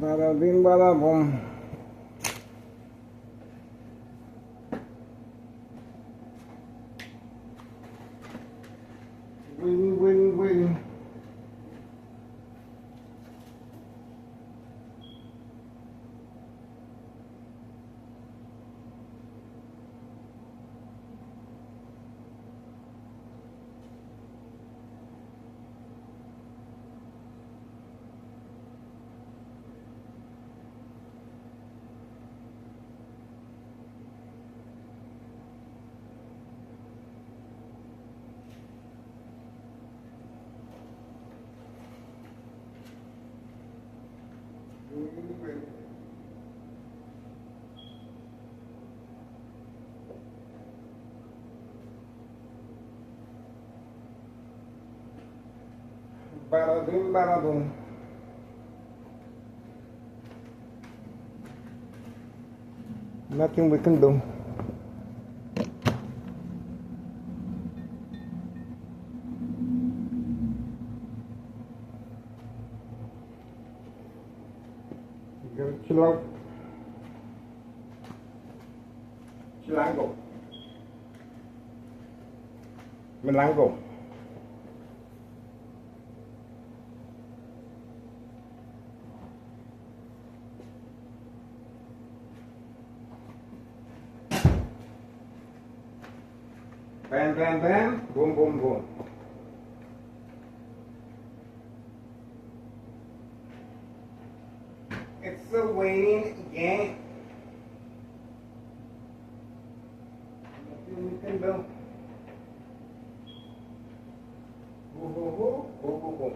Bada bing bada boom. Wing wing wing. Bada bing bada boom. Nothing we can do. You gotta chill out. Chilango. Melango. Bam, bam, bam, boom, boom, boom. It's a waiting game. Nothing we can do. Boo, boo, boo, boo, boo, boo.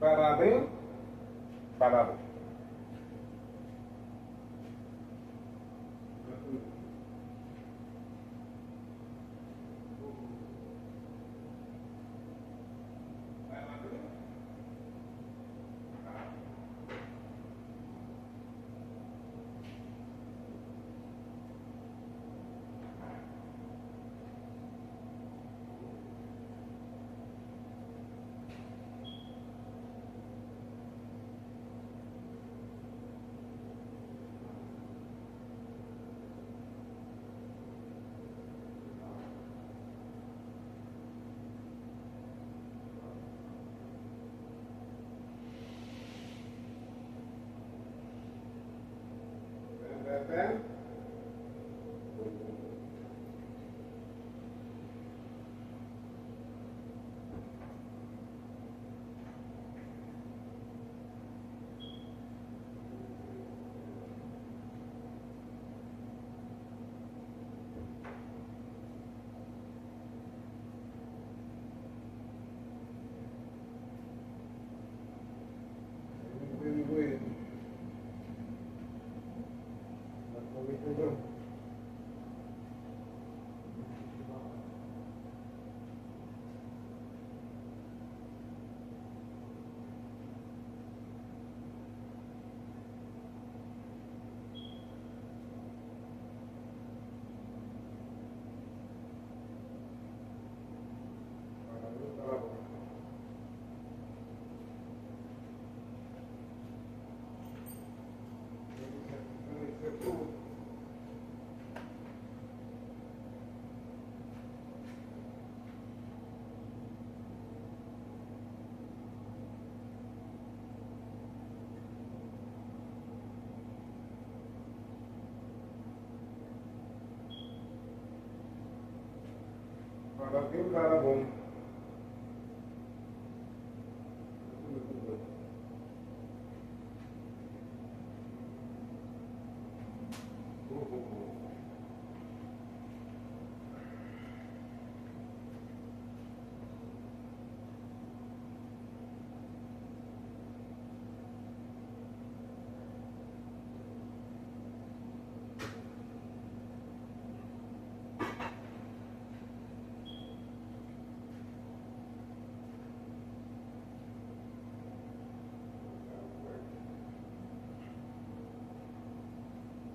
Bada bing, bada boom. Bam, bam. Wing, wing, wing. bada bing, bada boom. Boom, boom, boom.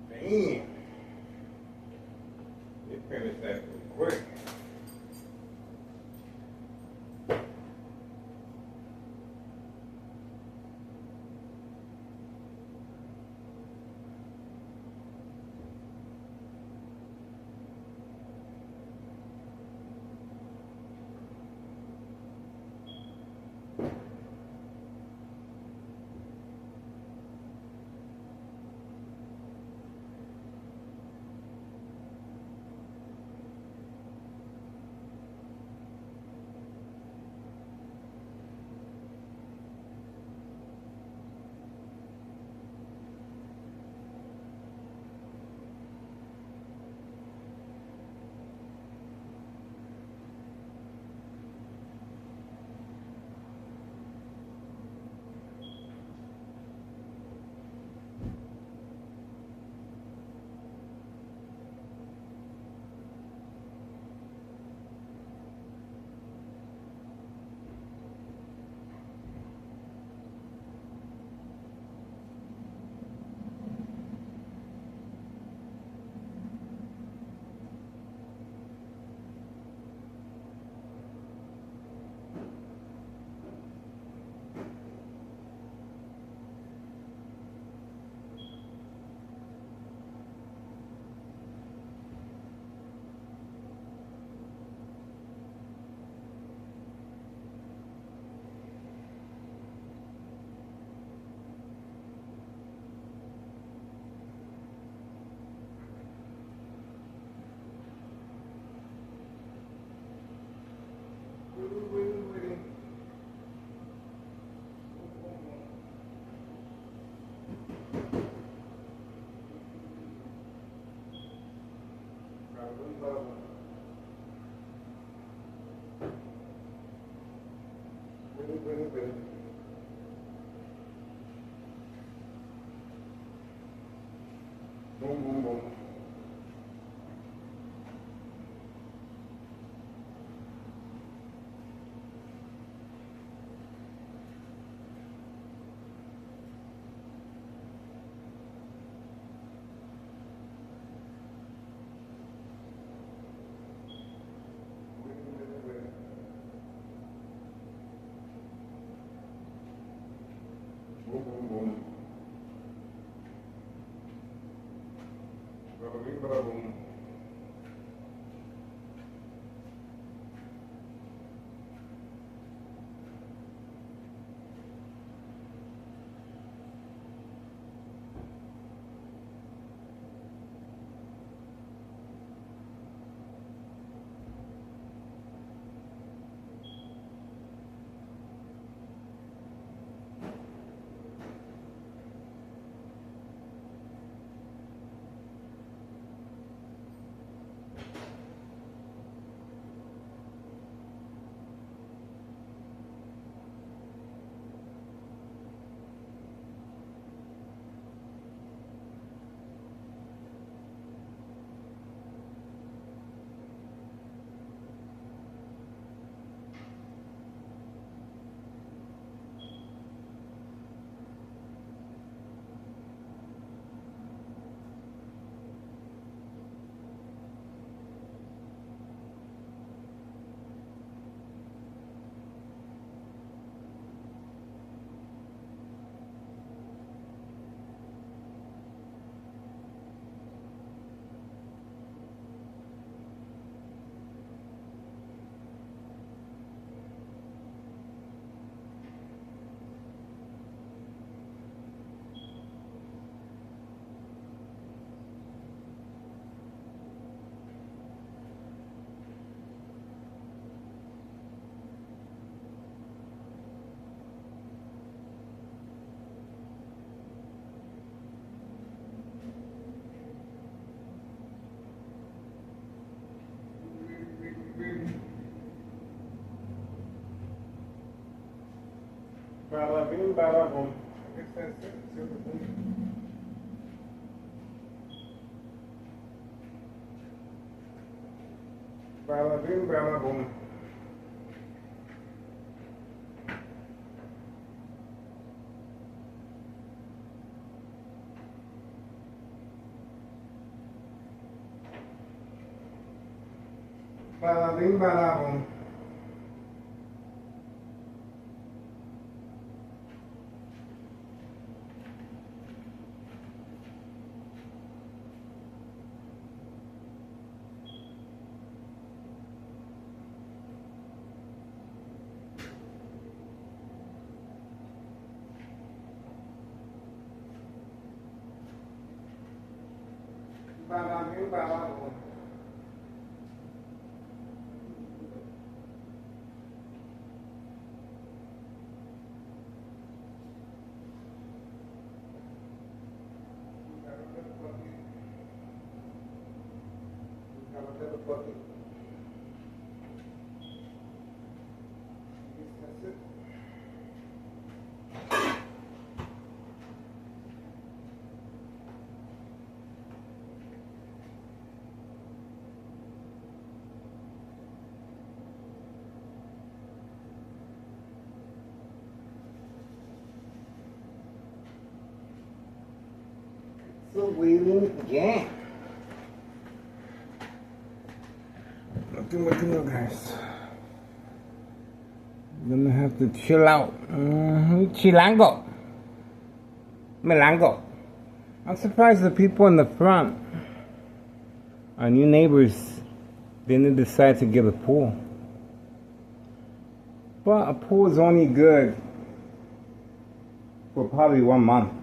Damn. They finished that quick. Boom, boom, boom. Boom, boom, boom. Bada bing, bada boom. bing, bada boom. Bada bing, bada boom. Bada bing, bada boom. Bada bing, bada boom. So wheeling again. Look, guys. Gonna have to chill out. Chilango. Melango. I'm surprised the people in the front, our new neighbors, didn't decide to get a pool. But a pool is only good for probably 1 month.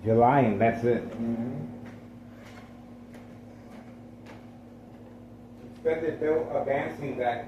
July, and that's it. Expect that they're advancing that.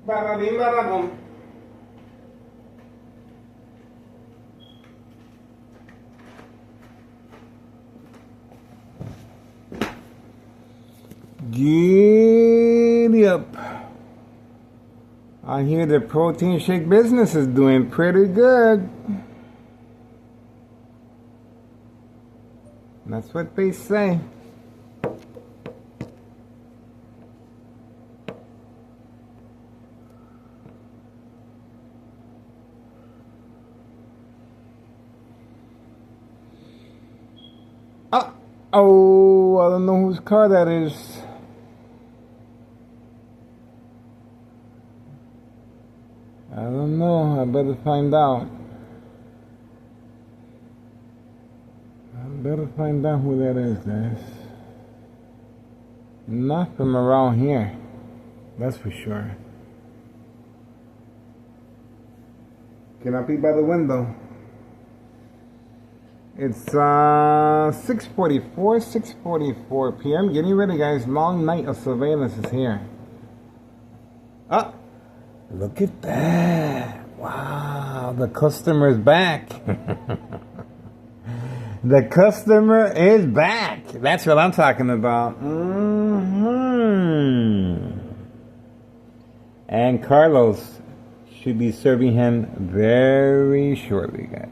Bada bing, bada boom. Giddy up. I hear the protein shake business is doing pretty good. That's what they say. Oh, I don't know whose car that is. I don't know. I better find out. I better find out who that is, guys. Not from around here. That's for sure. Can I be by the window? It's 6:44 p.m. Getting ready, guys. Long night of surveillance is here. Look at that. Wow, the customer is back. The customer is back. That's what I'm talking about. And Carlos should be serving him very shortly, guys.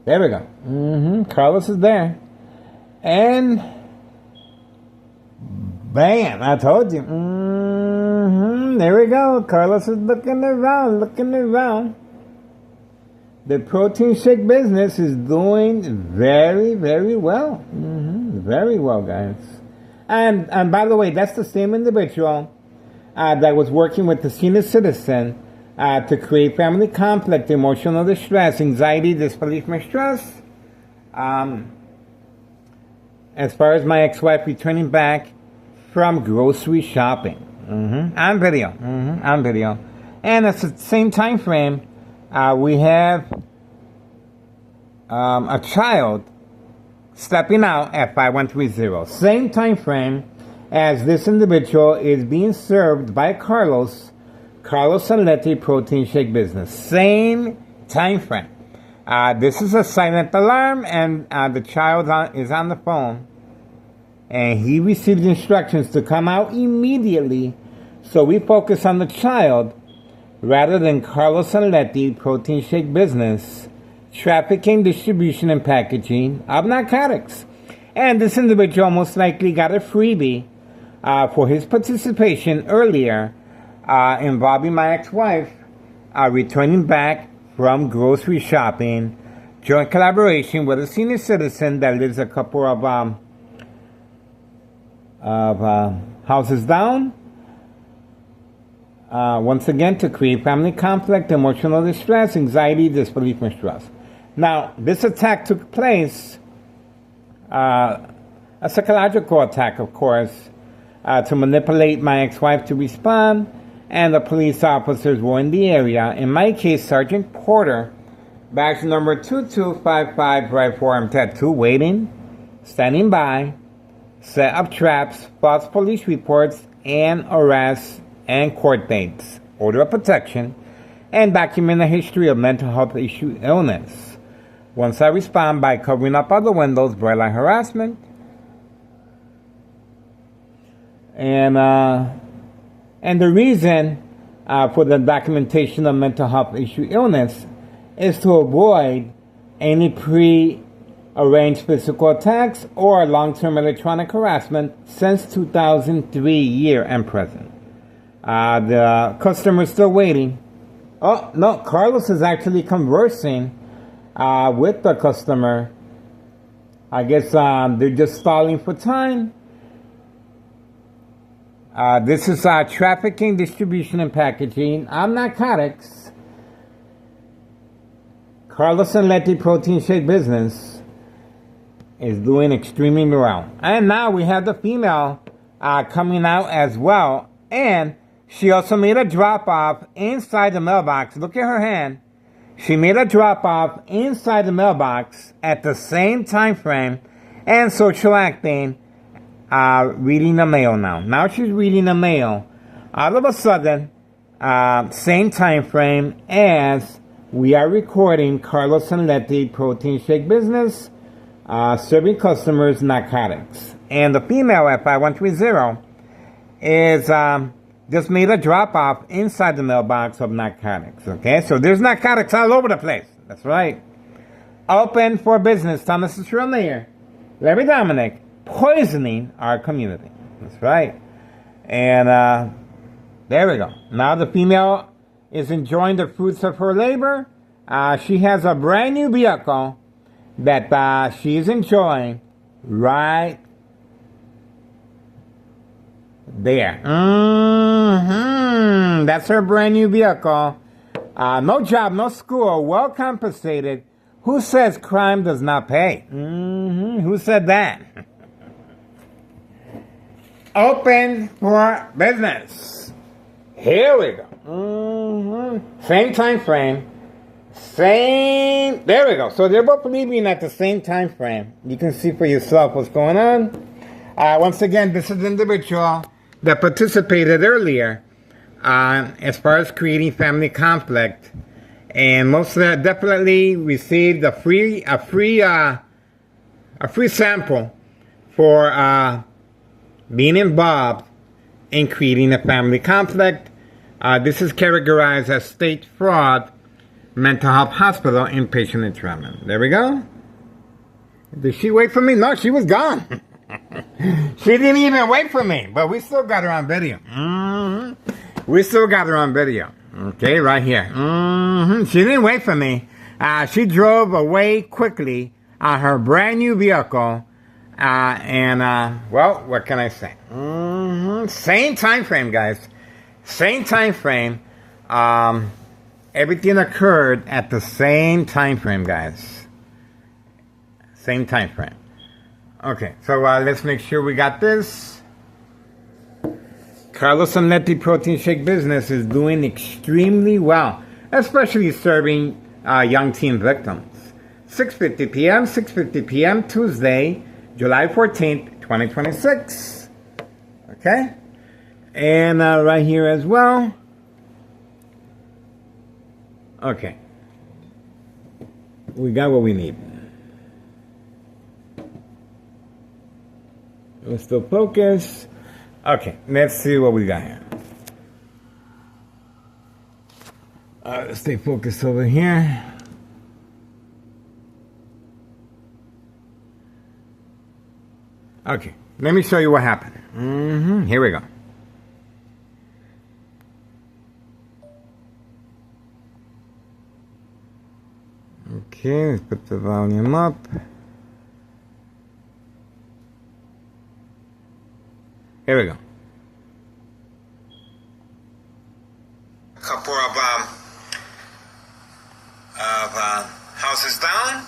There we go. Carlos is there. And bam, I told you. There we go. Carlos is looking around. The protein shake business is doing very, very well. Very well, guys. And by the way, that's the same individual that was working with the senior citizen to create family conflict, emotional distress, anxiety, disbelief, mistrust. As far as my ex-wife returning back from grocery shopping. On video. On video. And at the same time frame, we have a child stepping out at 5130. Same time frame as this individual is being served by Carlos Saletti Protein Shake Business. Same time frame. This is a silent alarm, and the child is on the phone, and he received instructions to come out immediately. So we focus on the child rather than Carlos Saletti Protein Shake Business, trafficking, distribution, and packaging of narcotics. And this individual most likely got a freebie for his participation earlier involving my ex-wife returning back from grocery shopping, joint collaboration with a senior citizen that lives a couple of houses down. Once again, to create family conflict, emotional distress, anxiety, disbelief, mistrust. Now, this attack took place, a psychological attack, of course, to manipulate my ex-wife to respond, and the police officers were in the area. In my case, Sergeant Porter, badge number 2255, right for I'm tattoo, waiting, standing by, set up traps, false police reports, and arrests and court dates, order of protection, and document a history of mental health issue illness. Once I respond by covering up other windows, bright light harassment, and the reason for the documentation of mental health issue illness is to avoid any pre-arranged physical attacks or long-term electronic harassment since 2003 year and present. The customer is still waiting. Oh, no, Carlos is actually conversing with the customer. I guess they're just stalling for time. This is trafficking, distribution, and packaging of narcotics. Carlos Saletti Protein Shake Business is doing extremely well. And now we have the female coming out as well. And she also made a drop-off inside the mailbox. Look at her hand. She made a drop-off inside the mailbox at the same time frame and social acting reading the mail now. Now she's reading the mail. All of a sudden, same time frame as we are recording Carlos and Letty Protein Shake Business, serving customers narcotics. And the female at 5130 is just made a drop off inside the mailbox of narcotics. Okay, so there's narcotics all over the place. That's right. Open for business. Thomas is real near. Larry Dominic poisoning our community. That's right. And there we go. Now the female is enjoying the fruits of her labor. She has a brand new vehicle that she is enjoying right there. That's her brand new vehicle. No job, no school, well compensated. Who says crime does not pay? Who said that? Open for business. Here we go. Same time frame. There we go. So they're both leaving at the same time frame. You can see for yourself what's going on. Once again, this is the individual that participated earlier as far as creating family conflict, and most of that definitely received a free sample for being involved in creating a family conflict. This is categorized as state fraud, mental health hospital, inpatient entrapment. There we go. Did she wait for me? No, she was gone. She didn't even wait for me, but we still got her on video. We still got her on video. Okay, right here. She didn't wait for me. She drove away quickly on her brand new vehicle. Well, what can I say? Same time frame, guys. Same time frame. Everything occurred at the same time frame, guys. Same time frame. Okay, so let's make sure we got this. Carlos and Letty Protein Shake Business is doing extremely well, especially serving young teen victims. 6:50 p.m., 6:50 p.m., Tuesday, July 14th, 2026. Okay? And right here as well. Okay. We got what we need. We're still focused. Okay, let's see what we got here. Let's stay focused over here. Okay, let me show you what happened. Here we go. Okay, let's put the volume up. Here we go. A couple of houses down.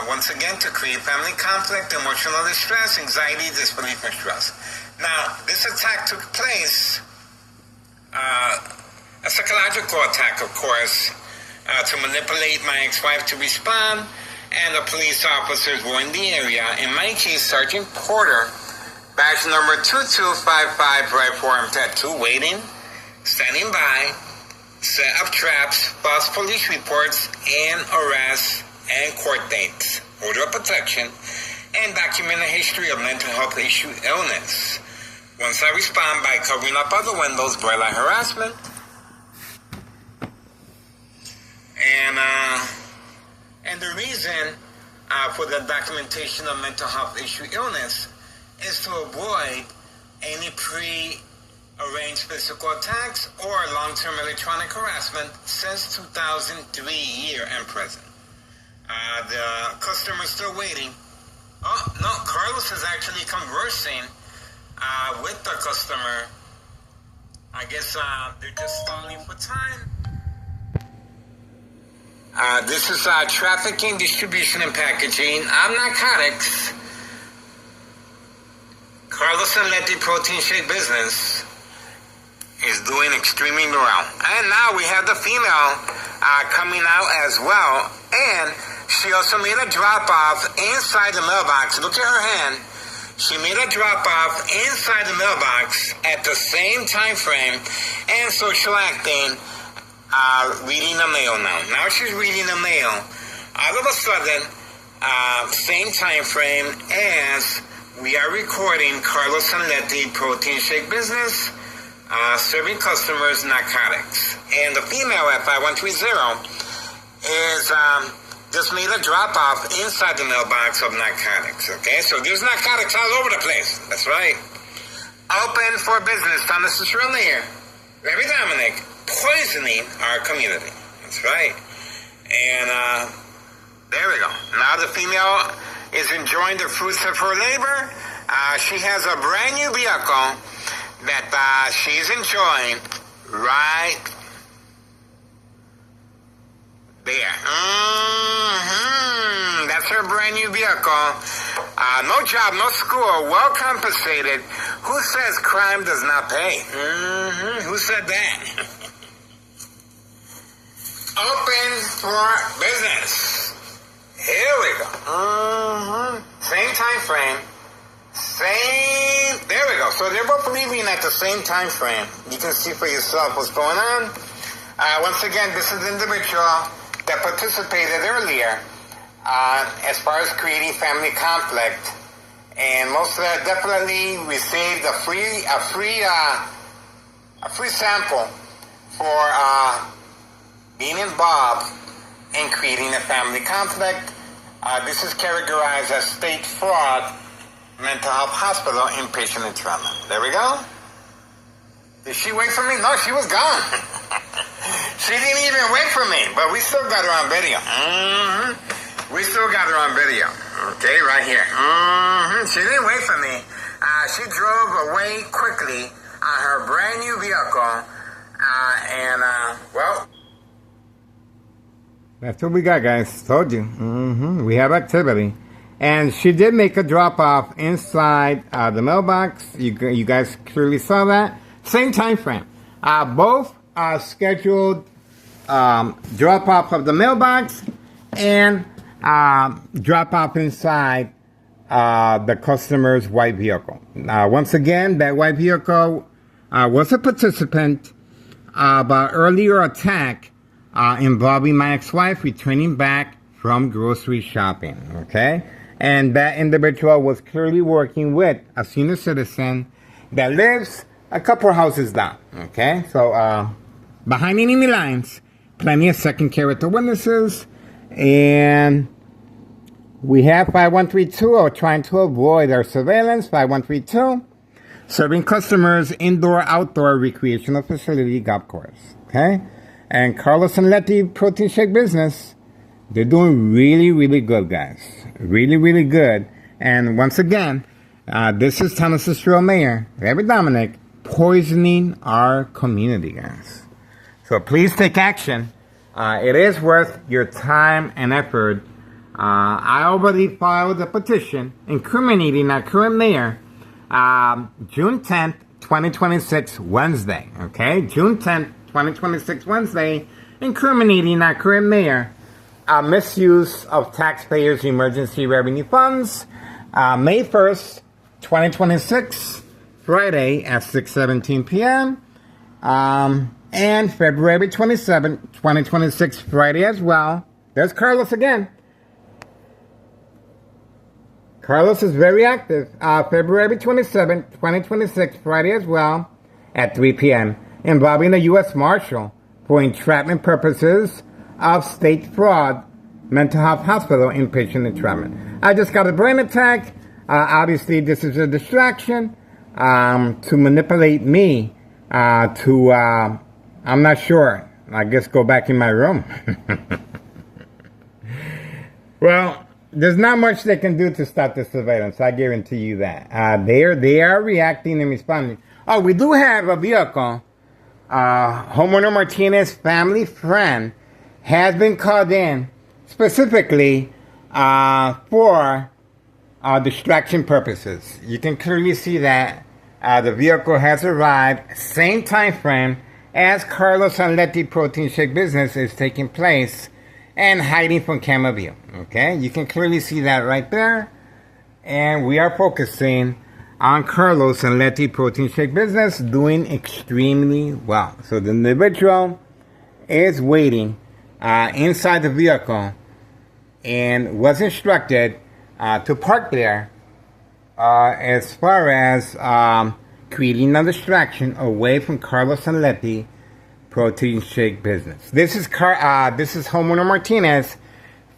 Once again, to create family conflict, emotional distress, anxiety, disbelief, and stress. Now, this attack took place, a psychological attack, of course, to manipulate my ex-wife to respond, and the police officers were in the area. In my case, Sergeant Porter, badge number 2255, right for him, tattoo, waiting, standing by, set up traps, false police reports, and arrests, and court dates, order of protection, and document a history of mental health issue illness. Once I respond by covering up other windows, borderline harassment, and the reason for the documentation of mental health issue illness is to avoid any pre-arranged physical attacks or long-term electronic harassment since 2003 year and present. The customer is still waiting. Oh, no, Carlos is actually conversing with the customer. I guess they're just stalling for time. This is trafficking, distribution, and packaging of narcotics. Carlos and Letty Protein Shake Business is doing extremely well. And now we have the female coming out as well. And She also made a drop-off inside the mailbox. Look at her hand. She made a drop-off inside the mailbox at the same time frame and social acting, reading the mail now. Now she's reading the mail. All of a sudden, same time frame as we are recording Carlos Sanletti Protein Shake Business, serving customers narcotics. And the female at 5130 is just made a drop-off inside the mailbox of narcotics, okay? So there's narcotics all over the place. That's right. Open for business. Thomas is really here. Larry Dominic, poisoning our community. That's right. And there we go. Now the female is enjoying the fruits of her labor. She has a brand new vehicle that she's enjoying right there. That's her brand new vehicle. No job, no school, well compensated. Who says crime does not pay? Who said that? Open for business. Here we go. Same time frame. There we go. So they're both leaving at the same time frame. You can see for yourself what's going on. Once again, this is the individual that participated earlier as far as creating family conflict, and most of that definitely received a free sample for being involved in creating a family conflict. This is categorized as state fraud, mental health hospital, inpatient and trauma. There we go. Did she wait for me? No, she was gone. She didn't even wait for me, but we still got her on video. We still got her on video. Okay, right here. She didn't wait for me. She drove away quickly on her brand new vehicle. Well, that's what we got, guys. Told you. We have activity. And she did make a drop-off inside the mailbox. You guys clearly saw that. Same time frame. Both scheduled drop-off of the mailbox and drop-off inside the customer's white vehicle. Once again, that white vehicle was a participant of an earlier attack involving my ex-wife returning back from grocery shopping, okay? And that individual was clearly working with a senior citizen that lives a couple houses down, okay? So, behind enemy lines, plenty of second character witnesses, and we have 5132 trying to avoid our surveillance, 5132, serving customers indoor-outdoor recreational facility golf course, okay? And Carlos Sanletti Protein Shake Business, they're doing really, really good, guys. Really, really good. And once again, this is Thomas Cicero Mayor, Larry Dominic, poisoning our community, guys. So please take action. It is worth your time and effort. I already filed a petition incriminating our current mayor, June 10th, 2026, Wednesday. Okay? June 10th, 2026, Wednesday, incriminating our current mayor. Misuse of taxpayers' emergency revenue funds. May 1st, 2026, Friday at 6:17 p.m. And February 27th, 2026, Friday as well. There's Carlos again. Carlos is very active. February 27th, 2026, Friday as well at 3 p.m. involving the U.S. Marshal for entrapment purposes of state fraud, mental health hospital, inpatient entrapment. I just got a brain attack. Obviously, this is a distraction to manipulate me I'm not sure. I guess go back in my room. Well, there's not much they can do to stop the surveillance. I guarantee you that. They are reacting and responding. Oh, we do have a vehicle. Homeowner Martinez family friend has been called in specifically for distraction purposes. You can clearly see that the vehicle has arrived same time frame as Carlos Sanletti Protein Shake Business is taking place, and hiding from camera view. Okay, you can clearly see that right there. And we are focusing on Carlos and Letty Protein Shake business doing extremely well. So the individual is waiting inside the vehicle and was instructed to park there as far as creating a distraction away from Carlos and Letty Protein Shake business. This is homeowner Martinez,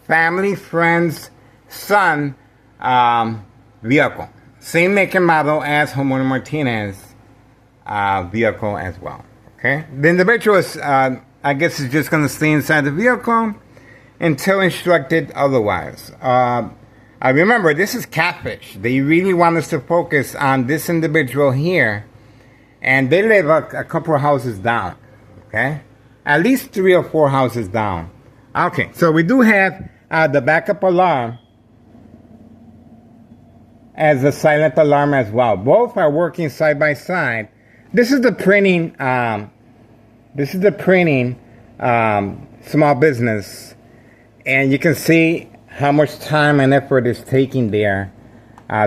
family, friend's son vehicle. Same make and model as homeowner Martinez vehicle as well. Okay, the individual is, I guess, is just going to stay inside the vehicle until instructed otherwise. I remember, this is catfish. They really want us to focus on this individual here, and they live a couple of houses down. Okay, at least 3 or 4 houses down. Okay, so we do have the backup alarm as a silent alarm as well. Both are working side by side. This is the printing. Small business, and you can see how much time and effort is taking there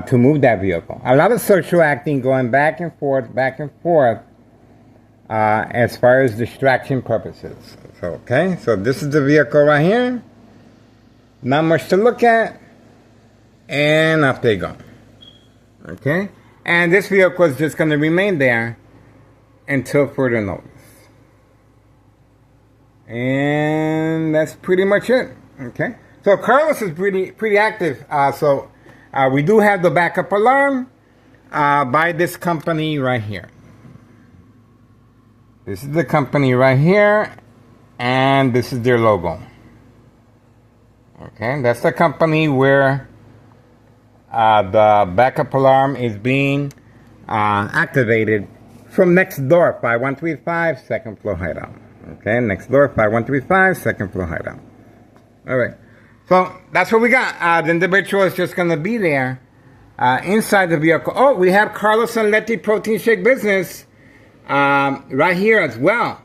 to move that vehicle. A lot of social acting going back and forth, as far as distraction purposes. So, okay, so this is the vehicle right here. Not much to look at, and up they go. Okay, and this vehicle is just going to remain there until further notice. And that's pretty much it. Okay, so Carlos is pretty active. So we do have the backup alarm by this company right here. This is the company right here, and this is their logo. Okay, that's the company where the backup alarm is being activated from next door, 5135 second floor hideout. Okay, next door, 5135 second floor hideout. All right, so that's what we got. The individual is just going to be there inside the vehicle. Oh, we have Carlos and Letty Protein Shake business right here as well.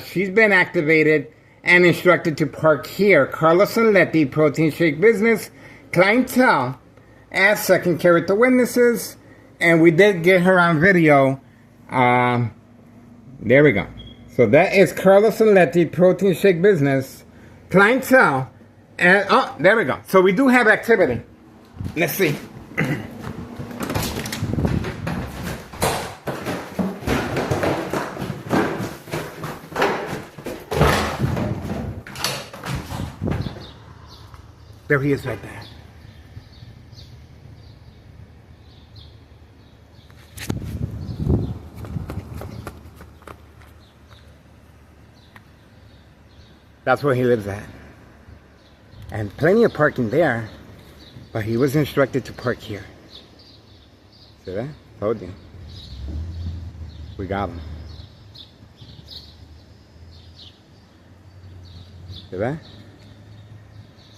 She's been activated and instructed to park here. Carlos and Letty Protein Shake business clientele as second character witnesses, and we did get her on video. There we go. So that is Carlos and Letty Protein Shake business clientele, and oh, there we go. So we do have activity. Let's see. There he is right there. That's where he lives at. And plenty of parking there, but he was instructed to park here. See that? Told you. We got him. See that?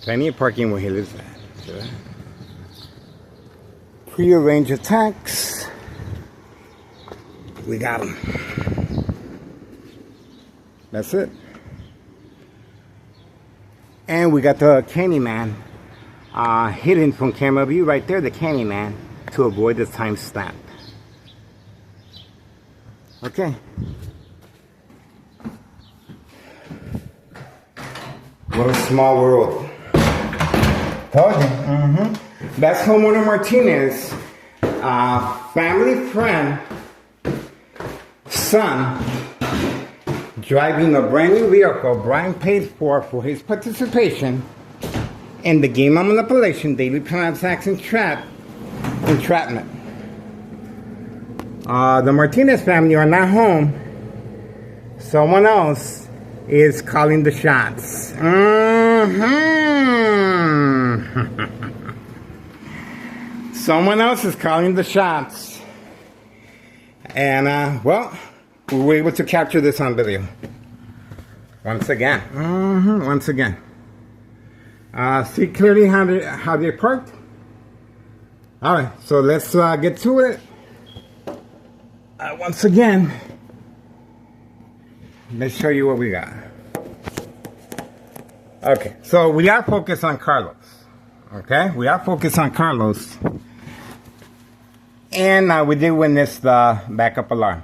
Plenty of parking where he lives at. See that? Pre-arranged attacks. We got him. That's it. And we got the Candyman hidden from camera view right there, the Candyman, to avoid the timestamp. Okay. What a small world. Told you. That's homeowner Martinez, family friend, son, driving a brand new vehicle Brian paid for his participation in the game of manipulation, daily transacts, and entrapment. The Martinez family are not home. Someone else is calling the shots. Someone else is calling the shots. And, well, we were able to capture this on video. Once again. Once again. See clearly how they parked? Alright, so let's get to it. Once again, let's show you what we got. Okay, so we are focused on Carlos. Okay, we are focused on Carlos. And we did witness the backup alarm.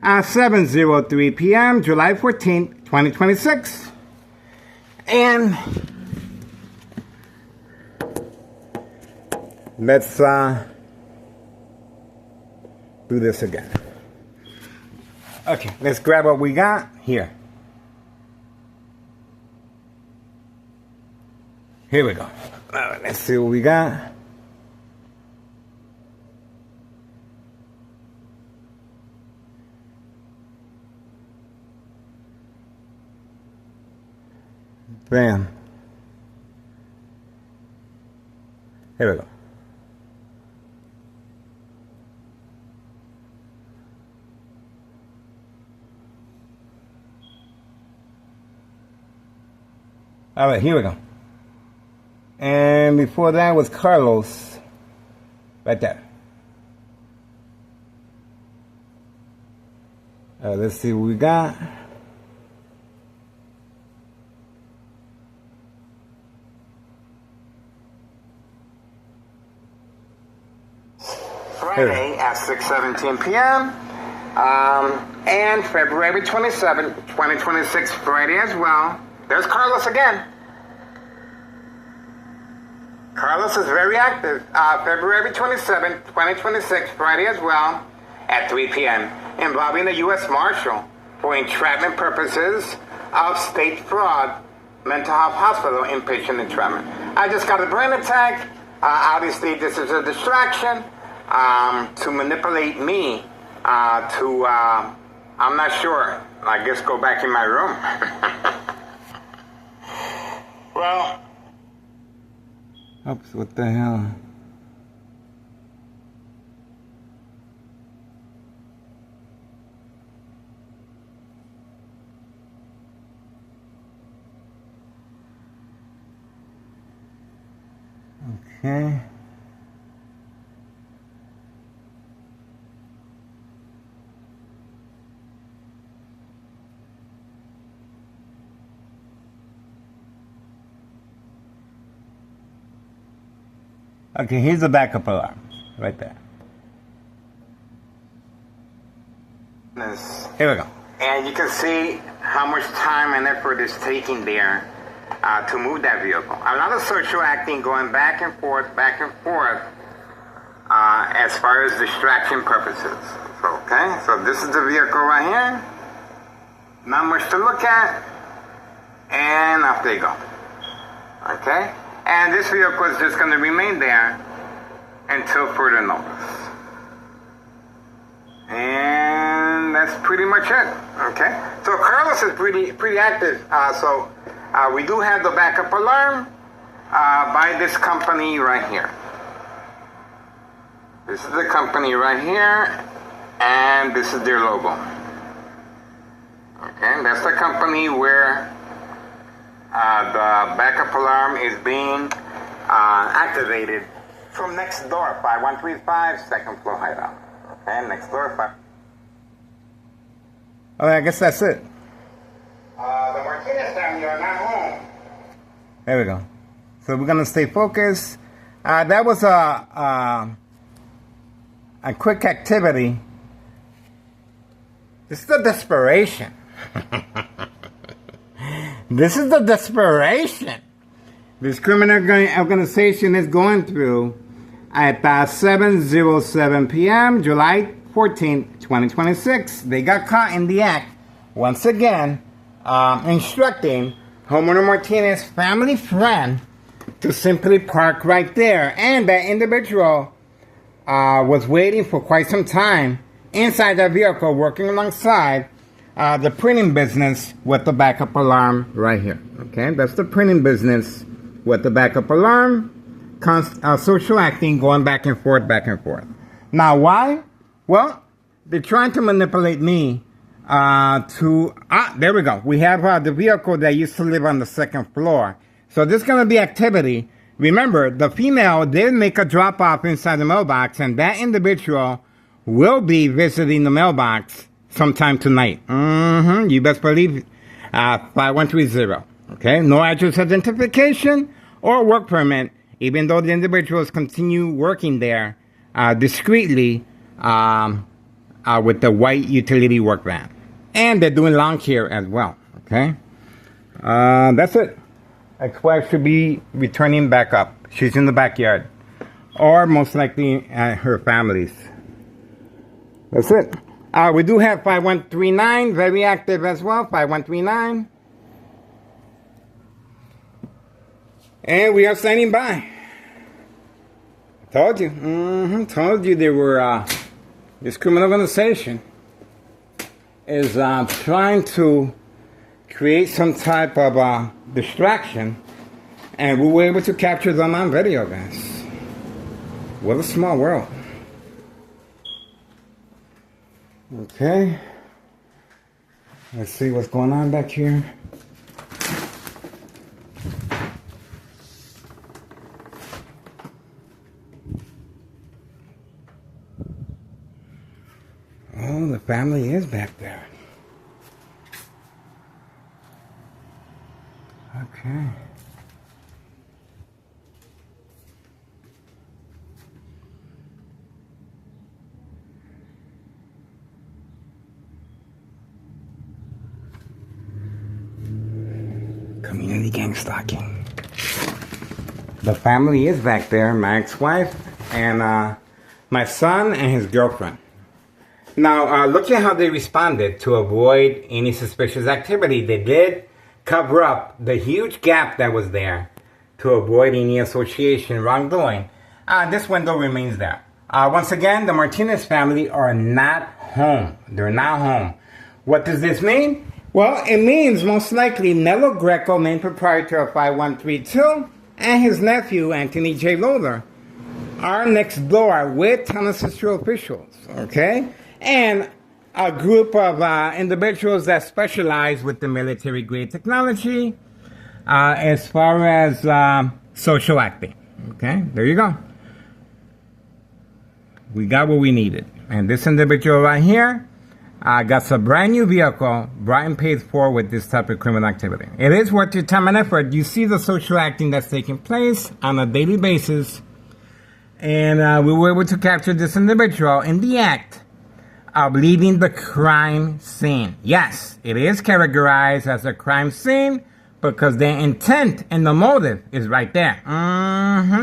7:03 p.m., July 14th, 2026. And let's do this again. Okay, let's grab what we got here. Here we go. All right, let's see what we got. Bam. Here we go. All right, here we go. And before that was Carlos, right there. Let's see what we got. Friday at 6:17 p.m. And February 27, 2026, Friday as well. There's Carlos again. Carlos is very active. February 27, 2026, Friday as well, at 3 p.m., involving the U.S. Marshal for entrapment purposes of state fraud, mental health hospital inpatient entrapment. I just got a brain attack. Obviously, this is a distraction to manipulate me I'm not sure. I guess go back in my room. Well. Oops, what the hell? Okay. Okay, here's the backup alarm, right there. Here we go. And you can see how much time and effort is taking there to move that vehicle. A lot of social acting going back and forth, as far as distraction purposes. Okay, so this is the vehicle right here. Not much to look at. And off they go. Okay? And this vehicle is just going to remain there until further notice. And that's pretty much it. Okay? So Carlos is pretty active. We do have the backup alarm by this company right here. This is the company right here, and this is their logo. Okay, and that's the company where the backup alarm is being activated from next door, 5135, second floor hideout. Okay, next door, 5. Okay, I guess that's it. The Martinez family are not home. There we go. So we're gonna stay focused. That was a quick activity. This is the desperation. This is the desperation this criminal organization is going through at 7:07 p.m., July 14th, 2026. They got caught in the act, once again, instructing homeowner Martinez family friend to simply park right there. And that individual was waiting for quite some time inside that vehicle, working alongside the printing business with the backup alarm right here. Okay, that's the printing business with the backup alarm, social acting, going back and forth. Now, why? Well, they're trying to manipulate me there we go. We have the vehicle that used to live on the second floor. So there's going to be activity. Remember, the female did make a drop-off inside the mailbox, and that individual will be visiting the mailbox sometime tonight. You best believe. 5130. Okay, no address identification or work permit, even though the individuals continue working there discreetly with the white utility work van. And they're doing lawn care as well. Okay, that's it. Ex-wife should be returning back up. She's in the backyard, or most likely at her family's. That's it. We do have 5139, very active as well, 5139. And we are standing by. Told you. Told you there were, this criminal organization is trying to create some type of distraction. And we were able to capture them on video, guys. What a small world. Okay. Let's see what's going on back here. Oh, the family is back there. Okay. Community gang stalking. The family is back there, my ex-wife and my son and his girlfriend. Now, look at how they responded to avoid any suspicious activity. They did cover up the huge gap that was there to avoid any association wrongdoing. This window remains there. Once again, the Martinez family are not home. They're not home. What does this mean? Well, it means most likely Nello Greco, main proprietor of 5132, and his nephew, Anthony J. Lothar, are next door with Town Central officials, okay? And a group of individuals that specialize with the military-grade technology as far as social acting, okay? There you go. We got what we needed. And this individual right here got a brand new vehicle brought and paid for with this type of criminal activity. It is worth your time and effort. You see the social acting that's taking place on a daily basis. And we were able to capture this individual in the act of leaving the crime scene. Yes, it is categorized as a crime scene because the intent and the motive is right there.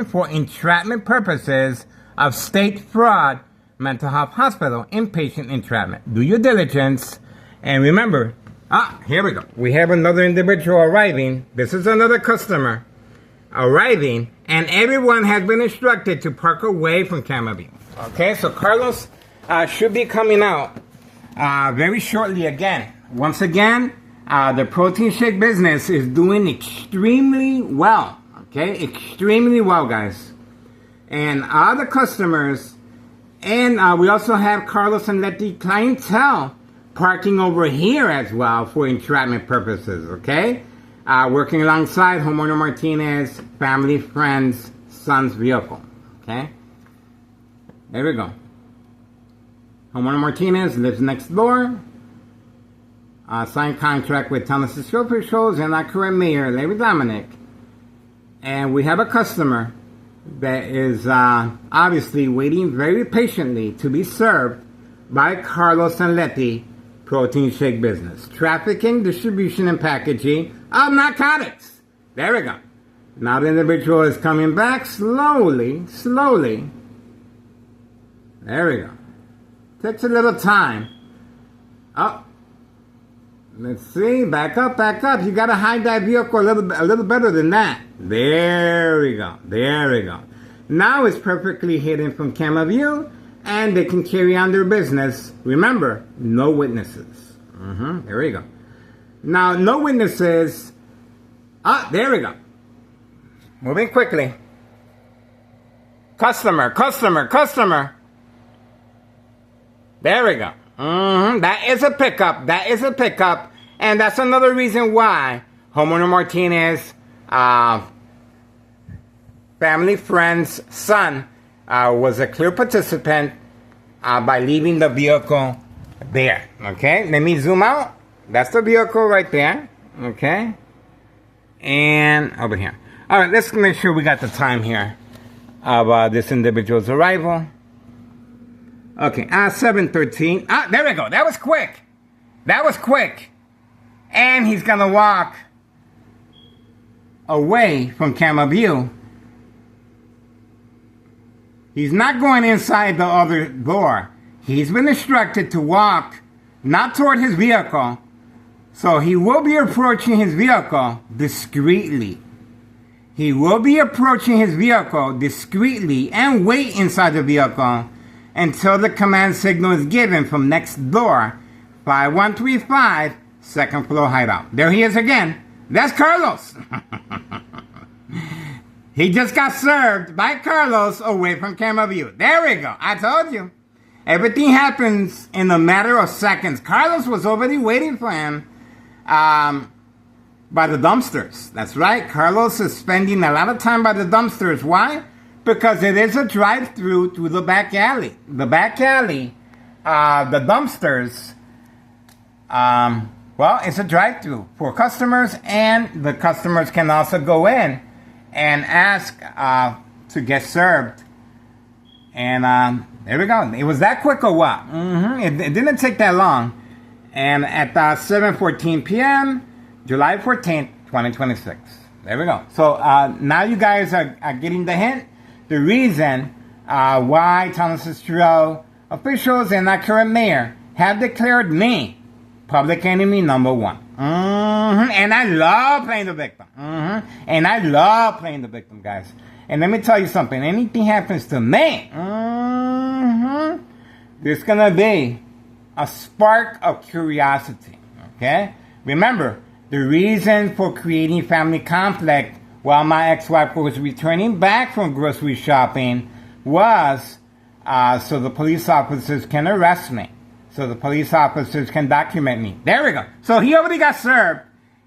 For entrapment purposes of state fraud, mental health hospital, inpatient entrapment. Do your diligence. And remember, here we go. We have another individual arriving. This is another customer arriving. And everyone has been instructed to park away from camera view. Okay, so Carlos should be coming out very shortly again. Once again, the protein shake business is doing extremely well. Okay, extremely well, guys. And other customers, and we also have Carlos and Letty clientele parking over here as well for entrapment purposes, okay? Working alongside Homeowner Martinez, family, friends, son's vehicle, okay? There we go. Homeowner Martinez lives next door. Signed contract with Town officials and our current mayor, Larry Dominic. And we have a customer that is obviously waiting very patiently to be served by Carlos and Letty Protein Shake Business. Trafficking, distribution, and packaging of narcotics. There we go. Now the individual is coming back slowly. There we go. Takes a little time. Oh. Let's see. Back up. You got to hide that vehicle a little better than that. There we go. Now it's perfectly hidden from camera view, and they can carry on their business. Remember, no witnesses. There we go. Now, no witnesses. There we go. Moving quickly. Customer. There we go. That is a pickup. And that's another reason why Homeowner Martinez, family friend's son, was a clear participant by leaving the vehicle there. Okay, let me zoom out. That's the vehicle right there. Okay. And over here. All right, let's make sure we got the time here of this individual's arrival. Okay, 7:13. Ah, there we go. That was quick. That was quick. And he's going to walk away from camera view. He's not going inside the other door. He's been instructed to walk not toward his vehicle. So he will be approaching his vehicle discreetly. He will be approaching his vehicle discreetly and wait inside the vehicle until the command signal is given from next door, 5135, second floor hideout. There he is again. That's Carlos. He just got served by Carlos away from camera view. There we go. I told you. Everything happens in a matter of seconds. Carlos was already waiting for him by the dumpsters. That's right. Carlos is spending a lot of time by the dumpsters. Why? Because it is a drive-through to the back alley. The back alley, the dumpsters, well, it's a drive-through for customers, and the customers can also go in and ask to get served. And there we go. It was that quick or what? It didn't take that long. And at 7:14 p.m., July 14th, 2026. There we go. So now you guys are getting the hint. The reason why Thomas Estero officials and our current mayor have declared me public enemy number one. And I love playing the victim. And I love playing the victim, guys. And let me tell you something. Anything happens to me, there's going to be a spark of curiosity. Okay? Remember, the reason for creating family conflict while my ex-wife was returning back from grocery shopping was so the police officers can arrest me. So the police officers can document me. There we go. So he already got served.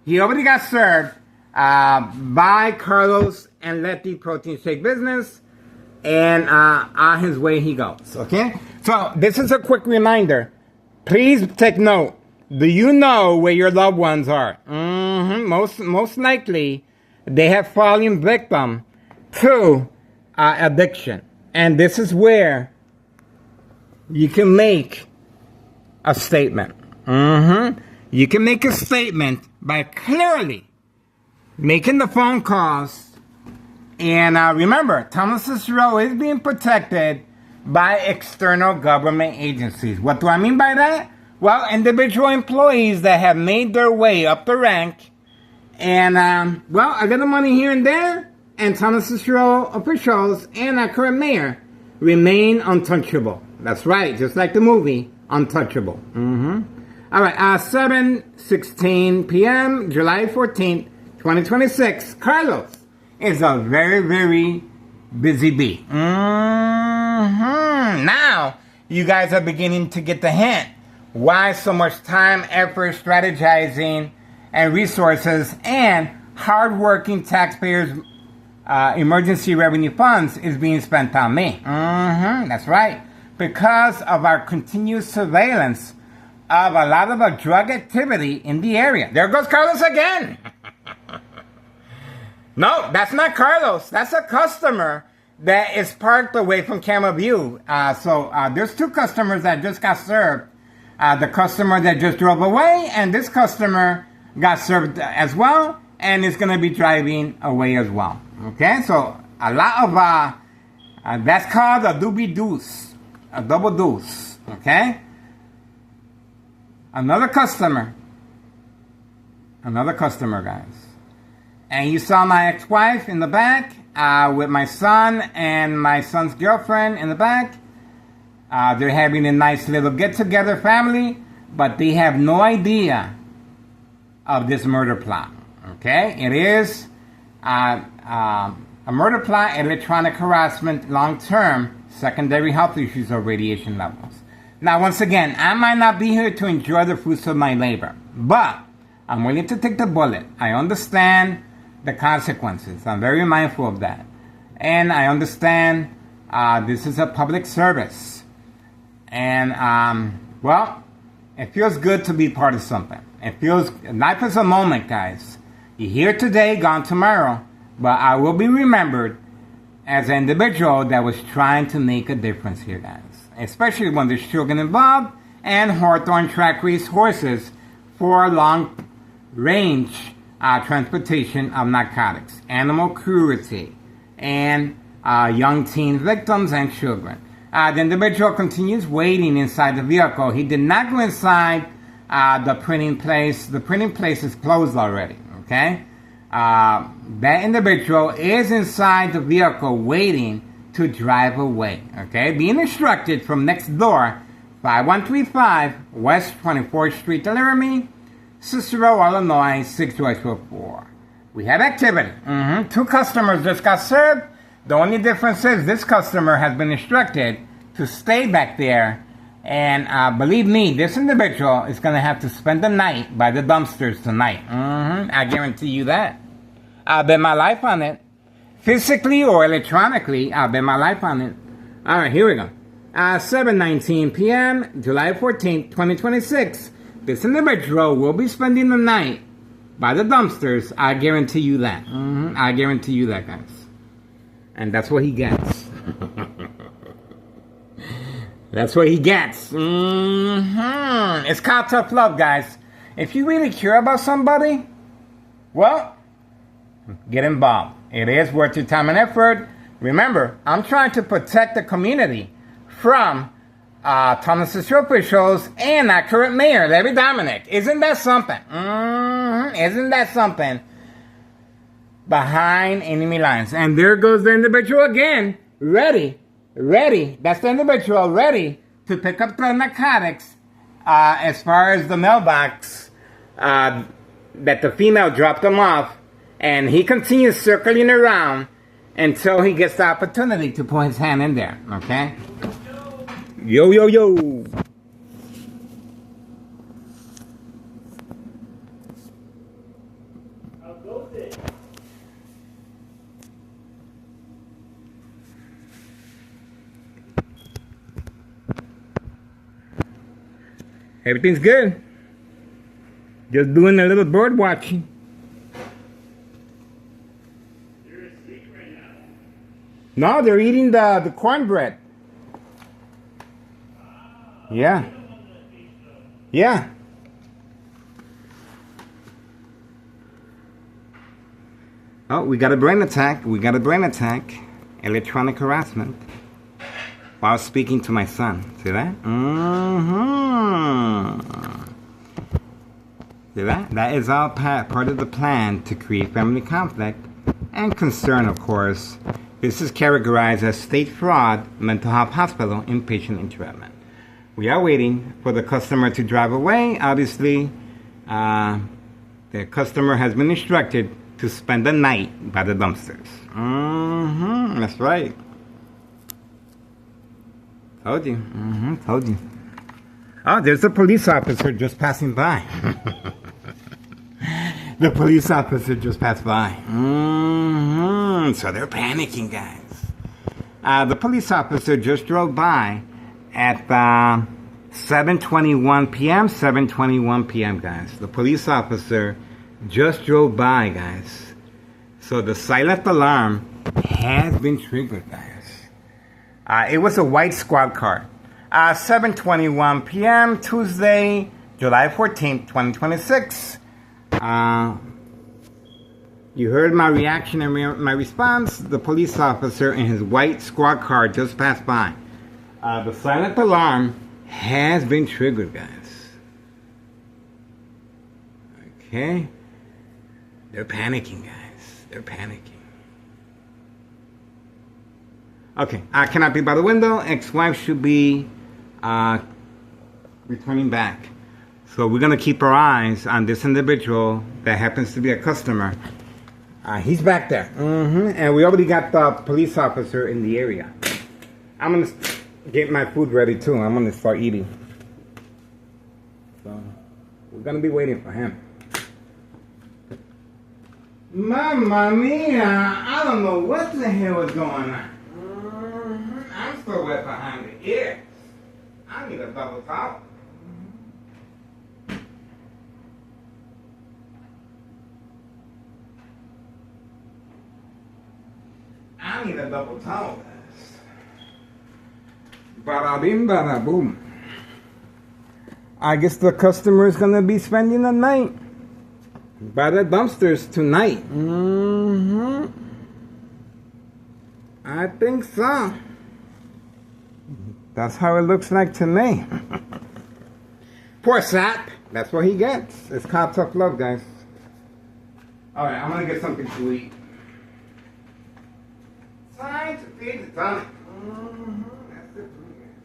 He already got served by Carlos and Letty Protein Shake Business. And on his way he goes. Okay? So this is a quick reminder. Please take note. Do you know where your loved ones are? Most likely, they have fallen victim to addiction. And this is where you can make a statement. You can make a statement by clearly making the phone calls. And remember, Thomas Estero is being protected by external government agencies. What do I mean by that? Well, individual employees that have made their way up the rank. And, well, I got the money here and there. And Thomas Estero officials and our current mayor remain untouchable. That's right, just like the movie, Untouchable. All right, 7:16 p.m., July 14th, 2026. Carlos is a very, very busy bee. Now, you guys are beginning to get the hint. Why so much time, effort, strategizing, and resources, and hardworking taxpayers' emergency revenue funds is being spent on me. That's right. Because of our continuous surveillance of a lot of our drug activity in the area. There goes Carlos again. No, that's not Carlos. That's a customer that is parked away from camera view. So there's two customers that just got served. The customer that just drove away, and this customer got served as well, and is going to be driving away as well. Okay, so a lot of, that's called a doobie deuce, a double deuce. Okay, another customer, guys. And you saw my ex-wife in the back with my son and my son's girlfriend in the back. They're having a nice little get-together family, but they have no idea of this murder plot. Okay? It is a murder plot, electronic harassment, long-term, secondary health issues or radiation levels. Now, once again, I might not be here to enjoy the fruits of my labor, but I'm willing to take the bullet. I understand the consequences. I'm very mindful of that. And I understand this is a public service. And, well, it feels good to be part of something. It feels, life is a moment, guys. You're here today, gone tomorrow, but I will be remembered as an individual that was trying to make a difference here, guys. Especially when there's children involved and Hawthorne track race horses for long range transportation of narcotics, animal cruelty, and young teen victims and children. The individual continues waiting inside the vehicle. He did not go inside the printing place. The printing place is closed already, okay? That individual is inside the vehicle waiting to drive away, okay? Being instructed from next door, 5135 West 24th Street, Laramie, Cicero, Illinois, 62844. We have activity. 2 customers just got served. The only difference is this customer has been instructed to stay back there. And believe me, this individual is going to have to spend the night by the dumpsters tonight. I guarantee you that. I'll bet my life on it. Physically or electronically, I'll bet my life on it. All right, here we go. 7:19 p.m., July 14th, 2026. This individual will be spending the night by the dumpsters. I guarantee you that. I guarantee you that, guys. And that's what he gets. That's what he gets. It's called tough love, guys. If you really care about somebody, well, get involved. It is worth your time and effort. Remember, I'm trying to protect the community from Thomas Cicero officials and our current mayor, Larry Dominic. Isn't that something? Isn't that something? Behind enemy lines. And there goes the individual again. Ready. That's the individual ready to pick up the narcotics as far as the mailbox that the female dropped him off. And he continues circling around until he gets the opportunity to put his hand in there. Okay? Yo. Everything's good. Just doing a little bird watching. You're asleep right now. No, they're eating the cornbread. Yeah. Yeah. Oh, we got a brain attack. Electronic harassment. While speaking to my son. See that? See that? That is all part of the plan to create family conflict and concern, of course. This is categorized as state fraud, mental health hospital, inpatient entrapment. We are waiting for the customer to drive away. Obviously, the customer has been instructed to spend the night by the dumpsters. That's right. Told you. Told you. Oh, there's a police officer just passing by. The police officer just passed by. So they're panicking, guys. The police officer just drove by at 7:21 p.m. 7:21 p.m., guys. The police officer just drove by, guys. So the silent alarm has been triggered, guys. It was a white squad car. 7:21 p.m. Tuesday, July 14th, 2026. You heard my reaction and my response. The police officer in his white squad car just passed by. The silent alarm has been triggered, guys. Okay? They're panicking, guys. They're panicking. Okay, I cannot be by the window. Ex-wife should be returning back. So we're going to keep our eyes on this individual that happens to be a customer. He's back there. And we already got the police officer in the area. I'm going to get my food ready too. I'm going to start eating. So we're going to be waiting for him. Mamma mia! I don't know what the hell is going on. I'm still wet behind the ears. I need a double top. I need a double towel. Bada bing, bada boom. I guess the customer is gonna be spending the night by the dumpsters tonight. I think so. That's how it looks like to me. Poor sap. That's what he gets. It's called tough love, guys. Alright, I'm gonna get something to eat. Time to feed the tummy. That's it for me, guys.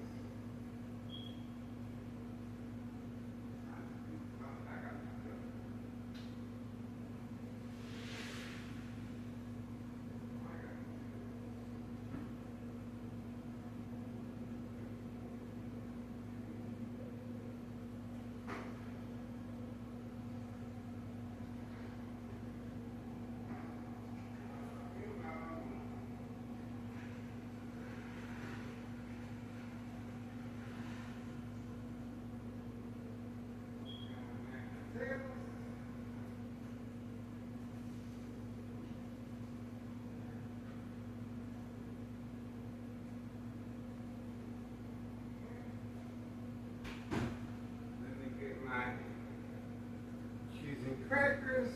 Cheese and crackers.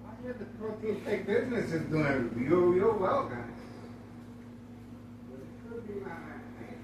I hear the protein shake business is doing real well, guys. But it could be my thing.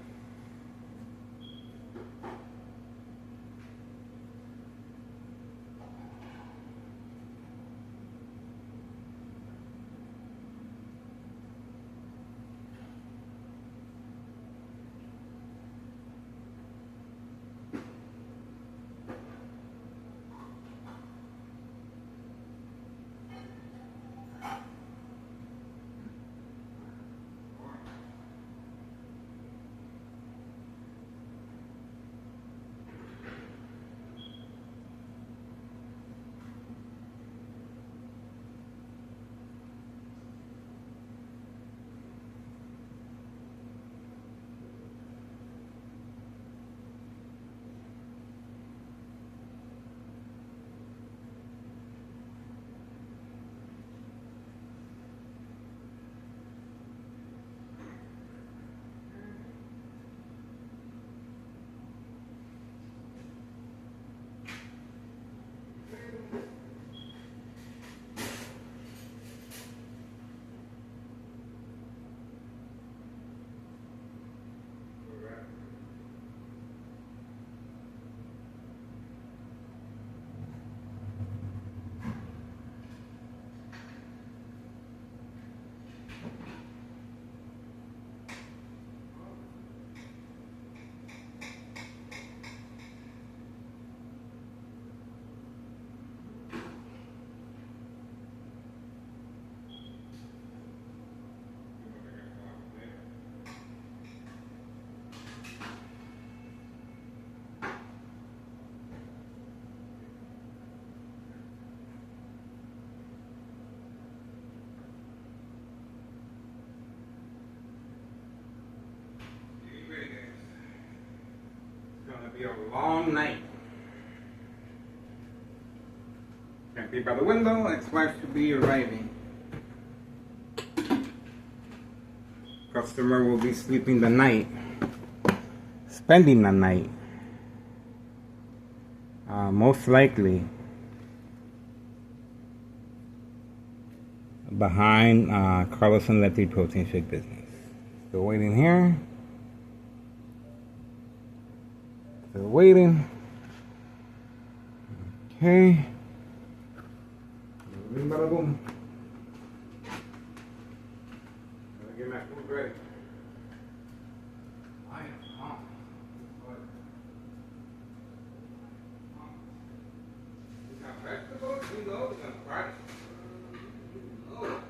Be a long night. Can't be by the window. Ex-wife should be arriving. Customer will be sleeping the night, spending the night. Most likely behind Carlos and Letty Protein Shake business. Still waiting here. Still waiting. Okay. Bada boom. Gotta get my food ready. I am pumped. We got vegetables, we know, we got fries. Oh.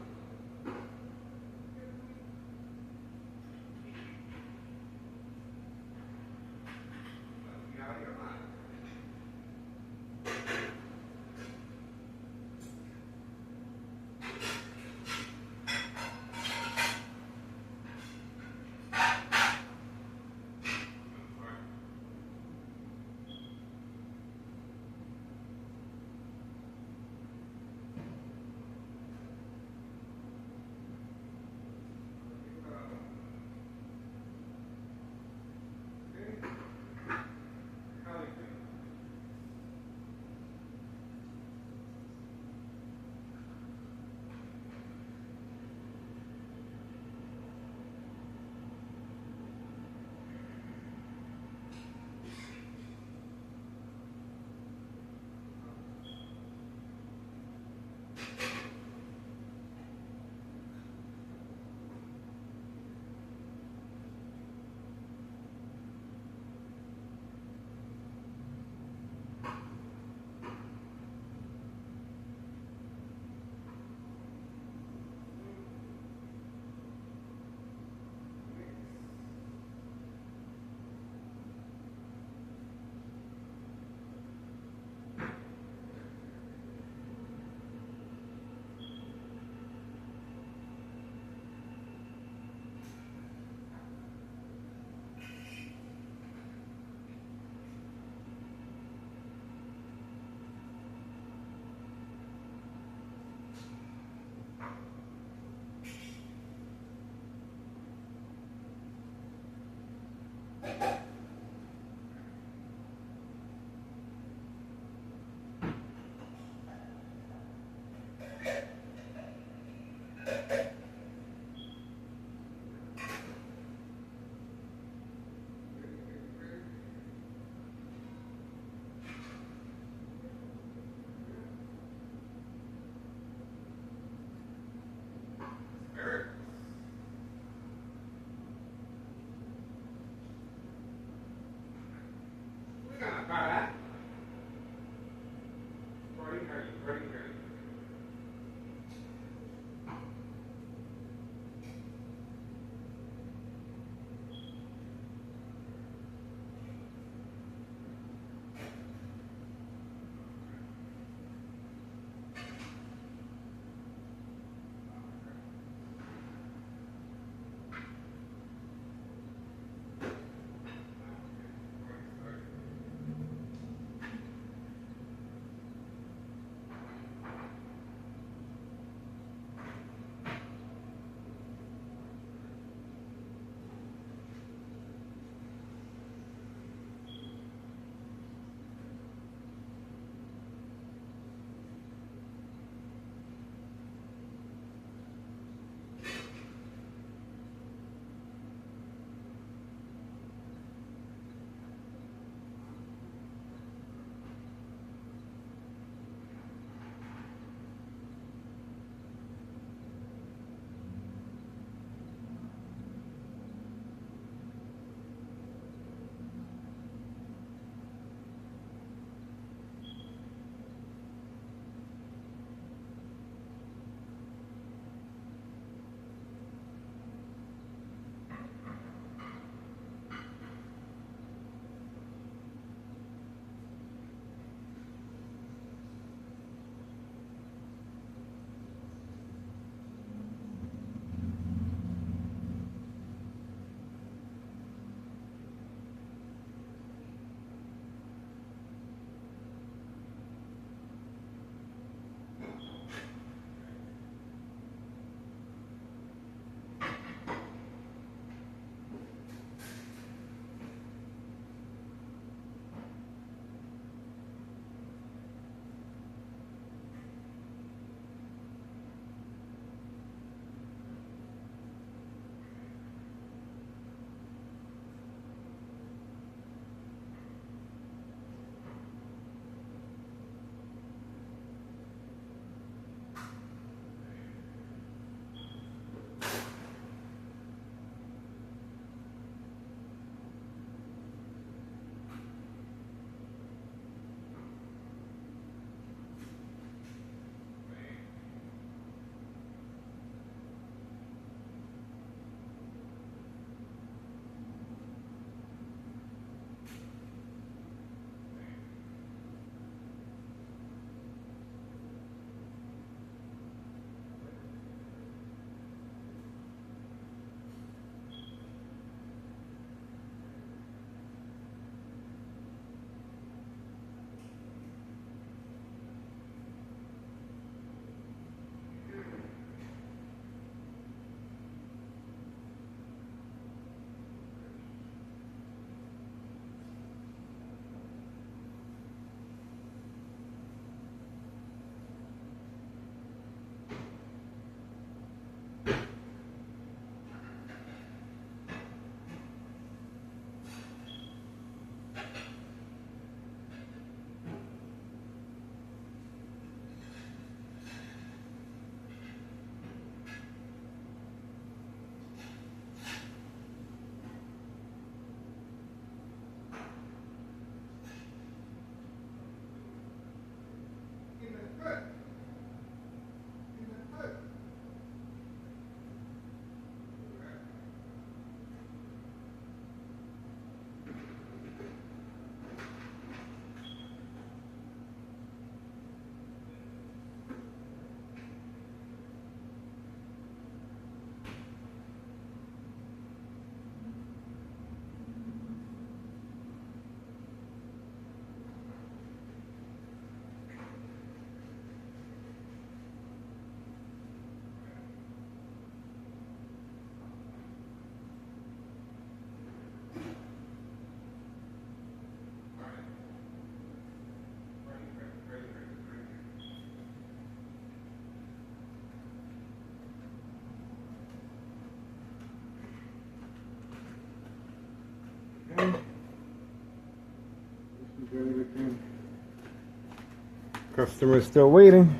Customer is still waiting.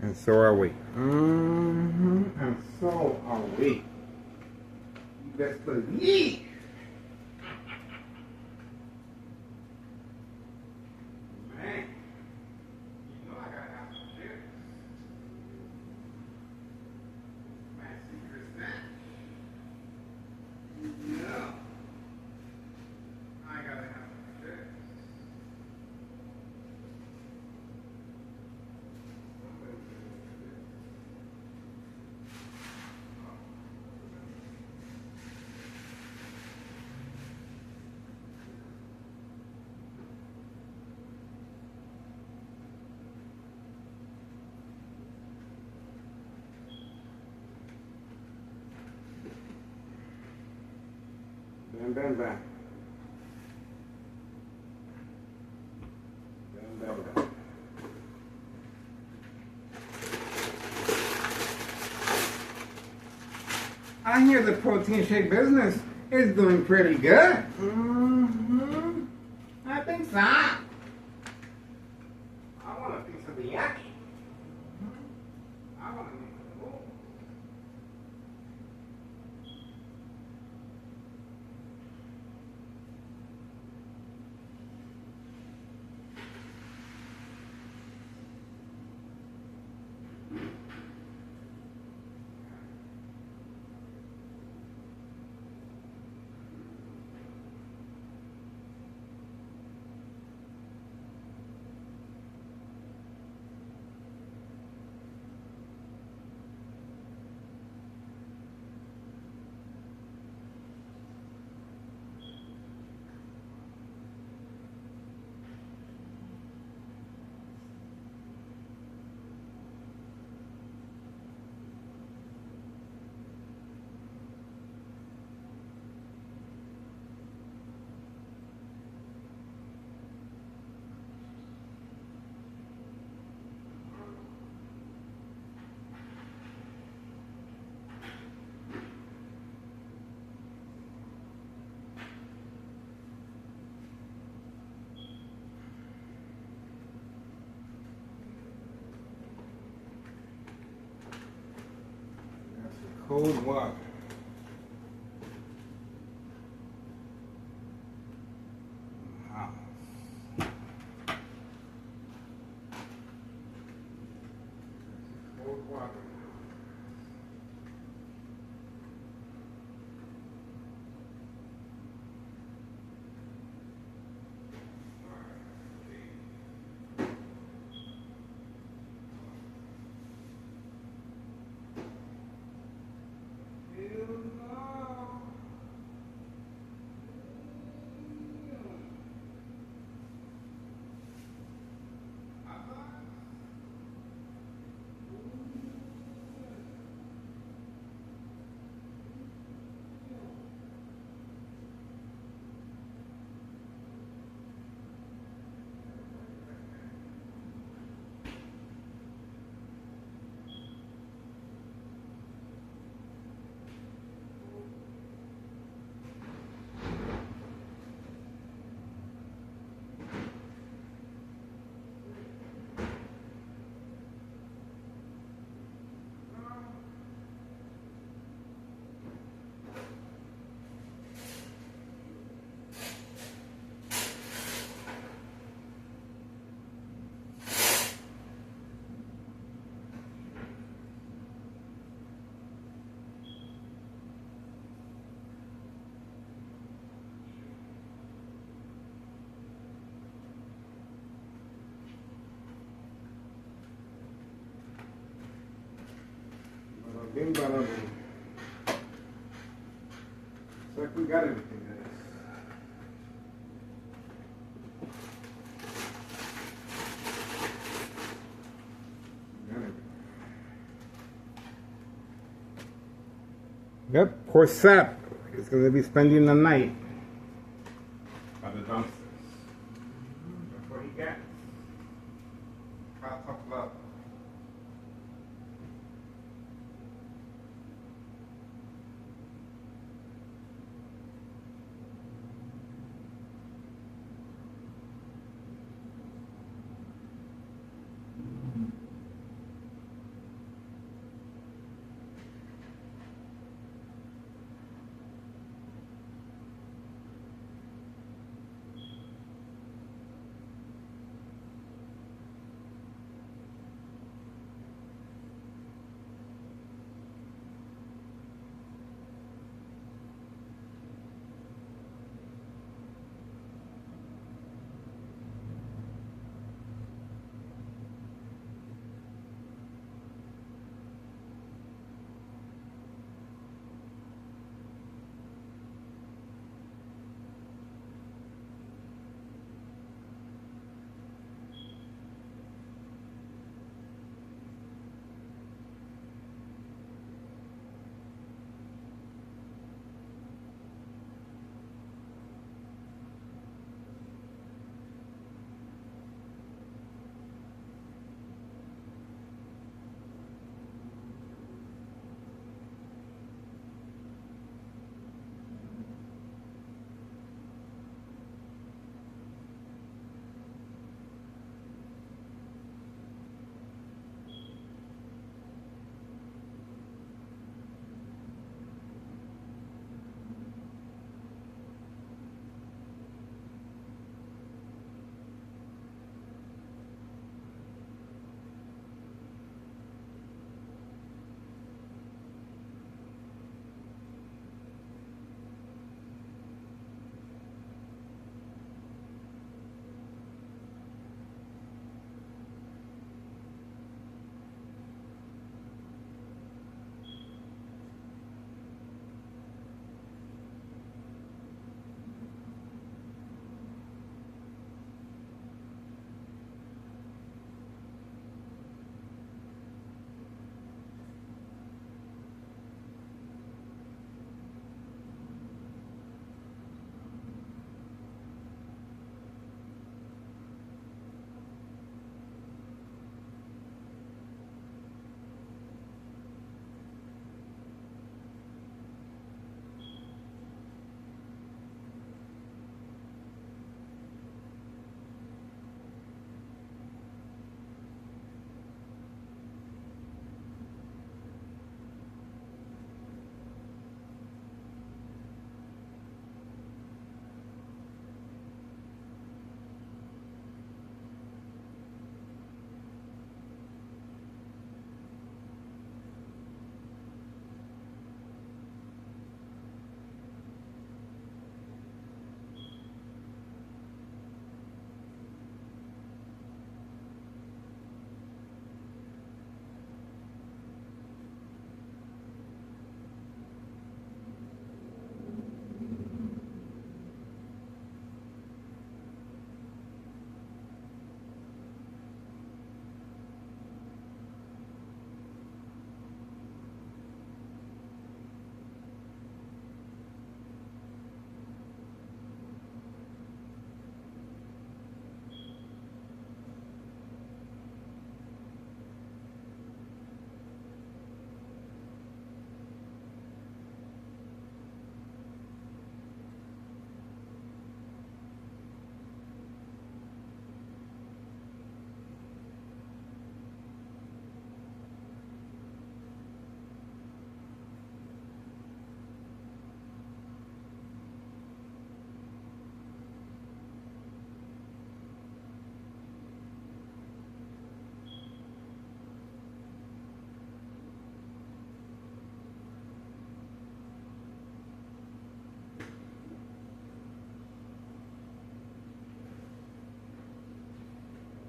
And so are we. And so are we. You best believe. Man, you know I gotta have some chips. My secret snack. No. I gotta have some chips. Bam, bam, bam. Bam, bam, bam. I hear the protein shake business is doing pretty good. I think so. I want a piece of the yaki. I want to make a move. Cold water. Cold water. Bing, bada, boom. Looks like we got everything, guys. Got everything. Yep, poor Sap is going to be spending the night by the dumpsters. That's what he gets. Tough love.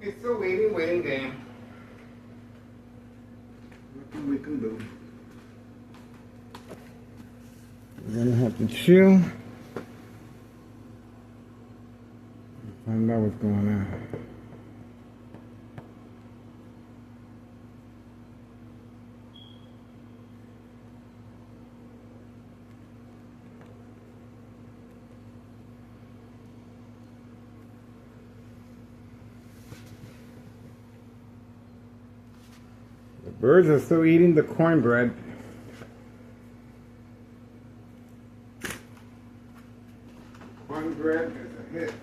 It's a waiting game. Nothing we can do. We're gonna have to chill. Find out what's going on. The birds are still eating the cornbread. Cornbread is a hit.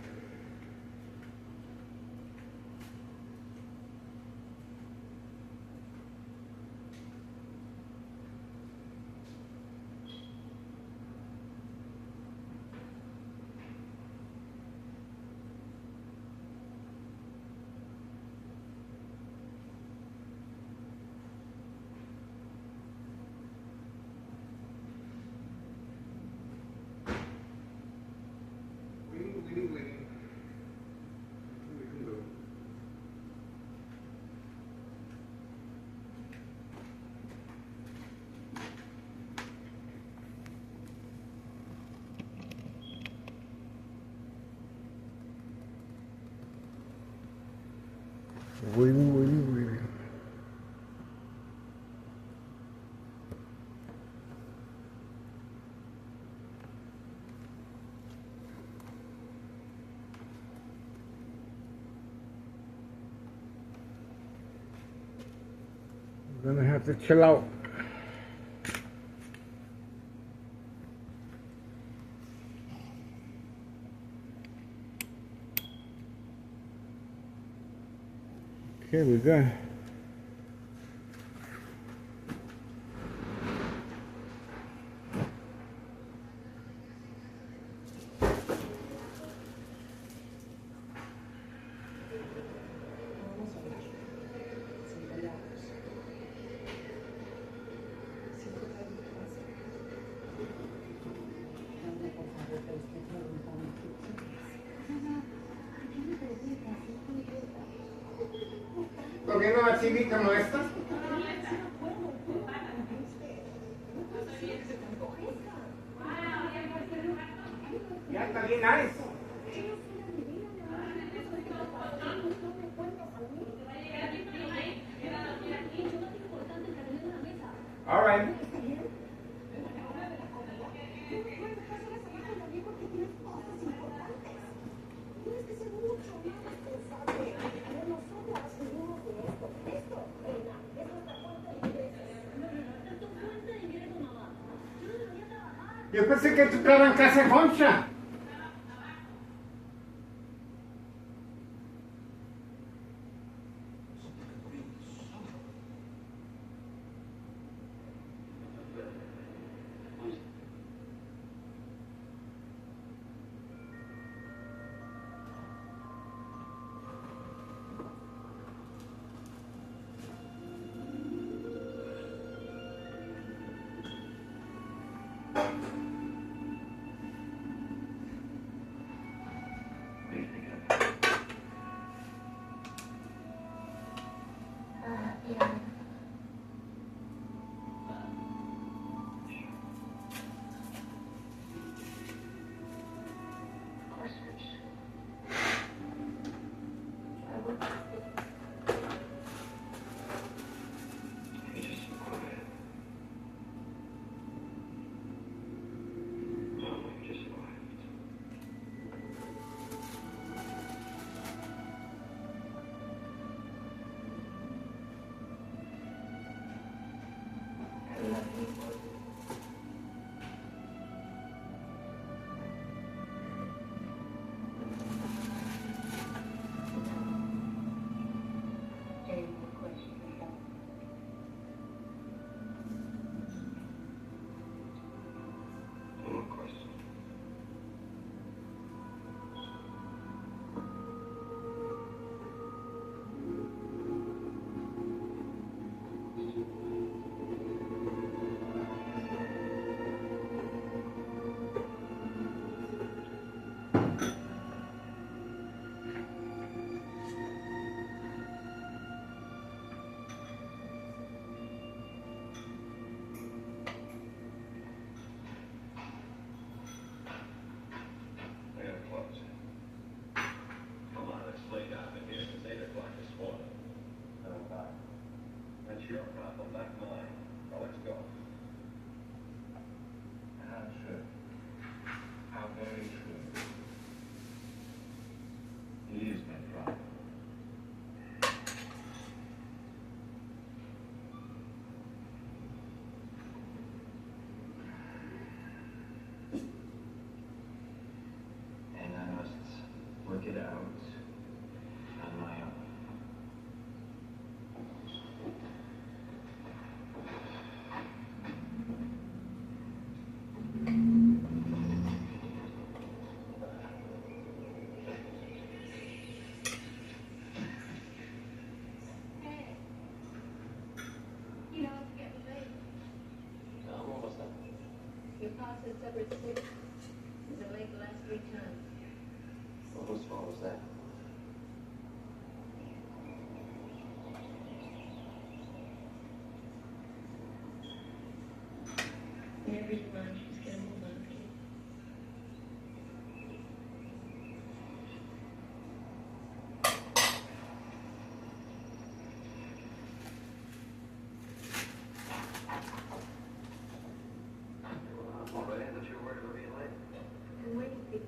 Waiting. We can go. Waiting. We're gonna have to chill out. Okay, we're good. ¿Estás viendo la TV como esta? Ya está bien nice. All right. Yo pensé que tú estabas en casa de Concha.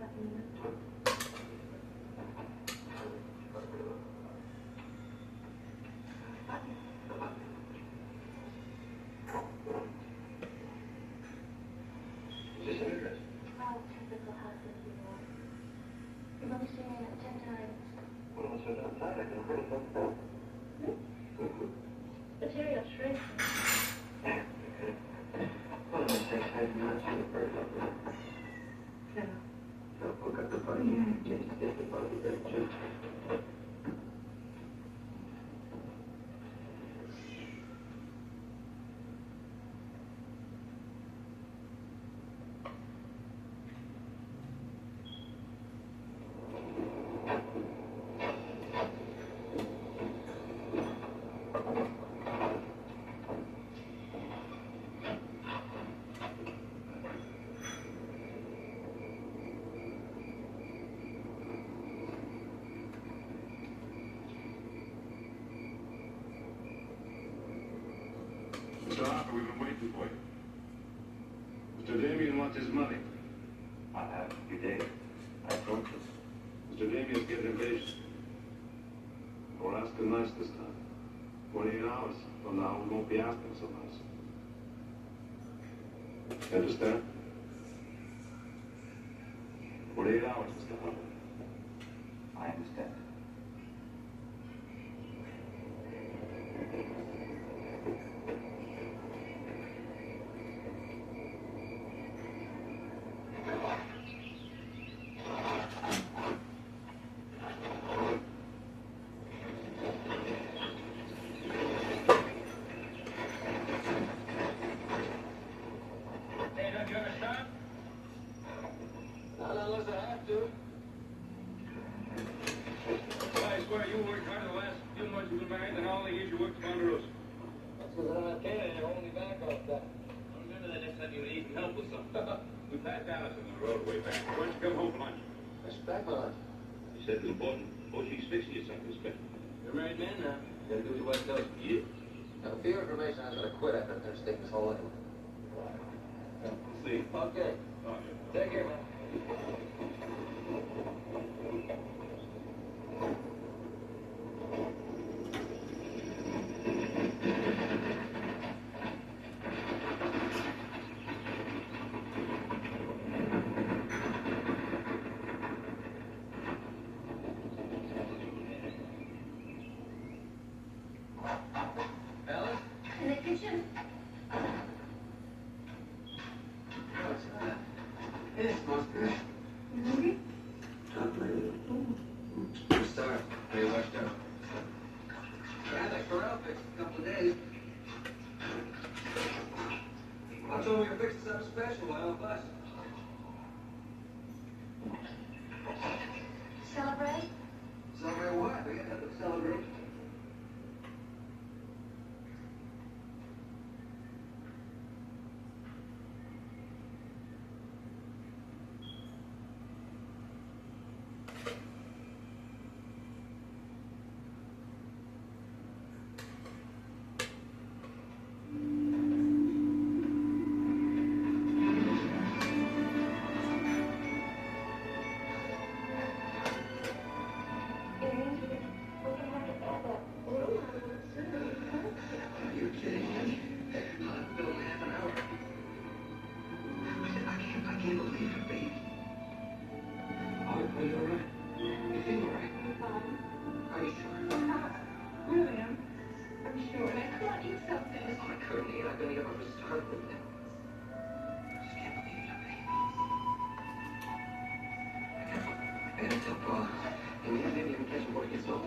Is this an address? Well, what's it outside? I can afford it. Material shrinks. Well, it takes 5 minutes for the bird. No. So, hook up the body. Just get the body there, too. Mr. Harper, we've been waiting for you. Mr. Damien wants his money. I have a few days. I told you. Mr. Damien's getting impatient. We're asking nice this time. 28 hours from now, we won't be asking so nice. You understand? 48 hours, Mr. Harper. I understand. Hey, don't you ever stop? Not unless I have to. Well, I swear you worked harder the last few months you've been married than all the years you worked at Ponderosa. That's because I don't have Canada and you're holding me back all the time. Remember that next time you need help with something. We passed Alice on the road way back. Why don't you come home for lunch? That's back my lunch. She said it was important. Oh, she's fixing you something special. You're a married man now. You gotta do what your wife tells you. Now, for your information, I was going to quit after I finished taking this whole anyway. See. Okay. Oh, Take care, man. Alice? In the kitchen. It smells good. Maybe? I'm sorry. Are you washed up? I had that corral fixed a couple of days. I told me you're fixing something special. Why don't fuss? Celebrate? Celebrate what? We got nothing to celebrate. It means we're gonna have to add that room on soon. Are you kidding me? I'll have to build in half an hour. I can't believe it, baby. Are you all right? You feel all right? I'm fine. Are you sure? Really, I'm sure. And I could eat something. Oh, I couldn't eat. I've been eating for starving with them. I just can't believe it, baby. I gotta tell Paul. And maybe I can catch him before he gets home.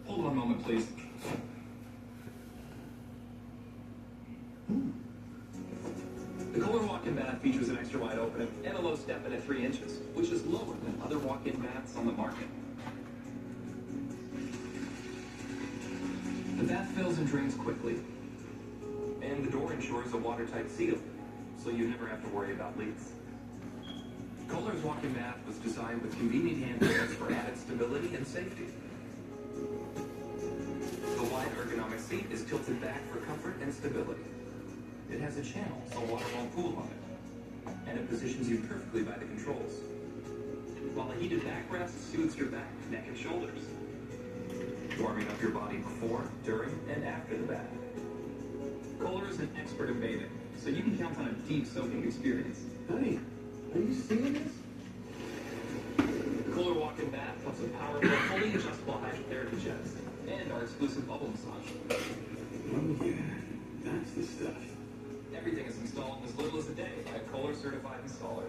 Hold on a moment, please. The Kohler walk-in bath features an extra wide opening and a low step in at 3 inches, which is lower than other walk-in baths on the market. The bath fills and drains quickly, and the door ensures a watertight seal, so you never have to worry about leaks. Kohler's walk-in bath was designed with convenient handles for added stability and safety. The wide ergonomic seat is tilted back for comfort and stability. It has a channel so water won't pool on it, and it positions you perfectly by the controls, while the heated backrest soothes your back, neck, and shoulders, warming up your body before, during, and after the bath. Kohler is an expert in bathing, so you can count on a deep soaking experience. Honey, are you seeing this? The Kohler walk-in bath comes with powerful, fully adjustable hydrotherapy jets and our exclusive bubble massage. Oh yeah, that's the stuff. Everything is installed in as little as a day by a Kohler certified installer,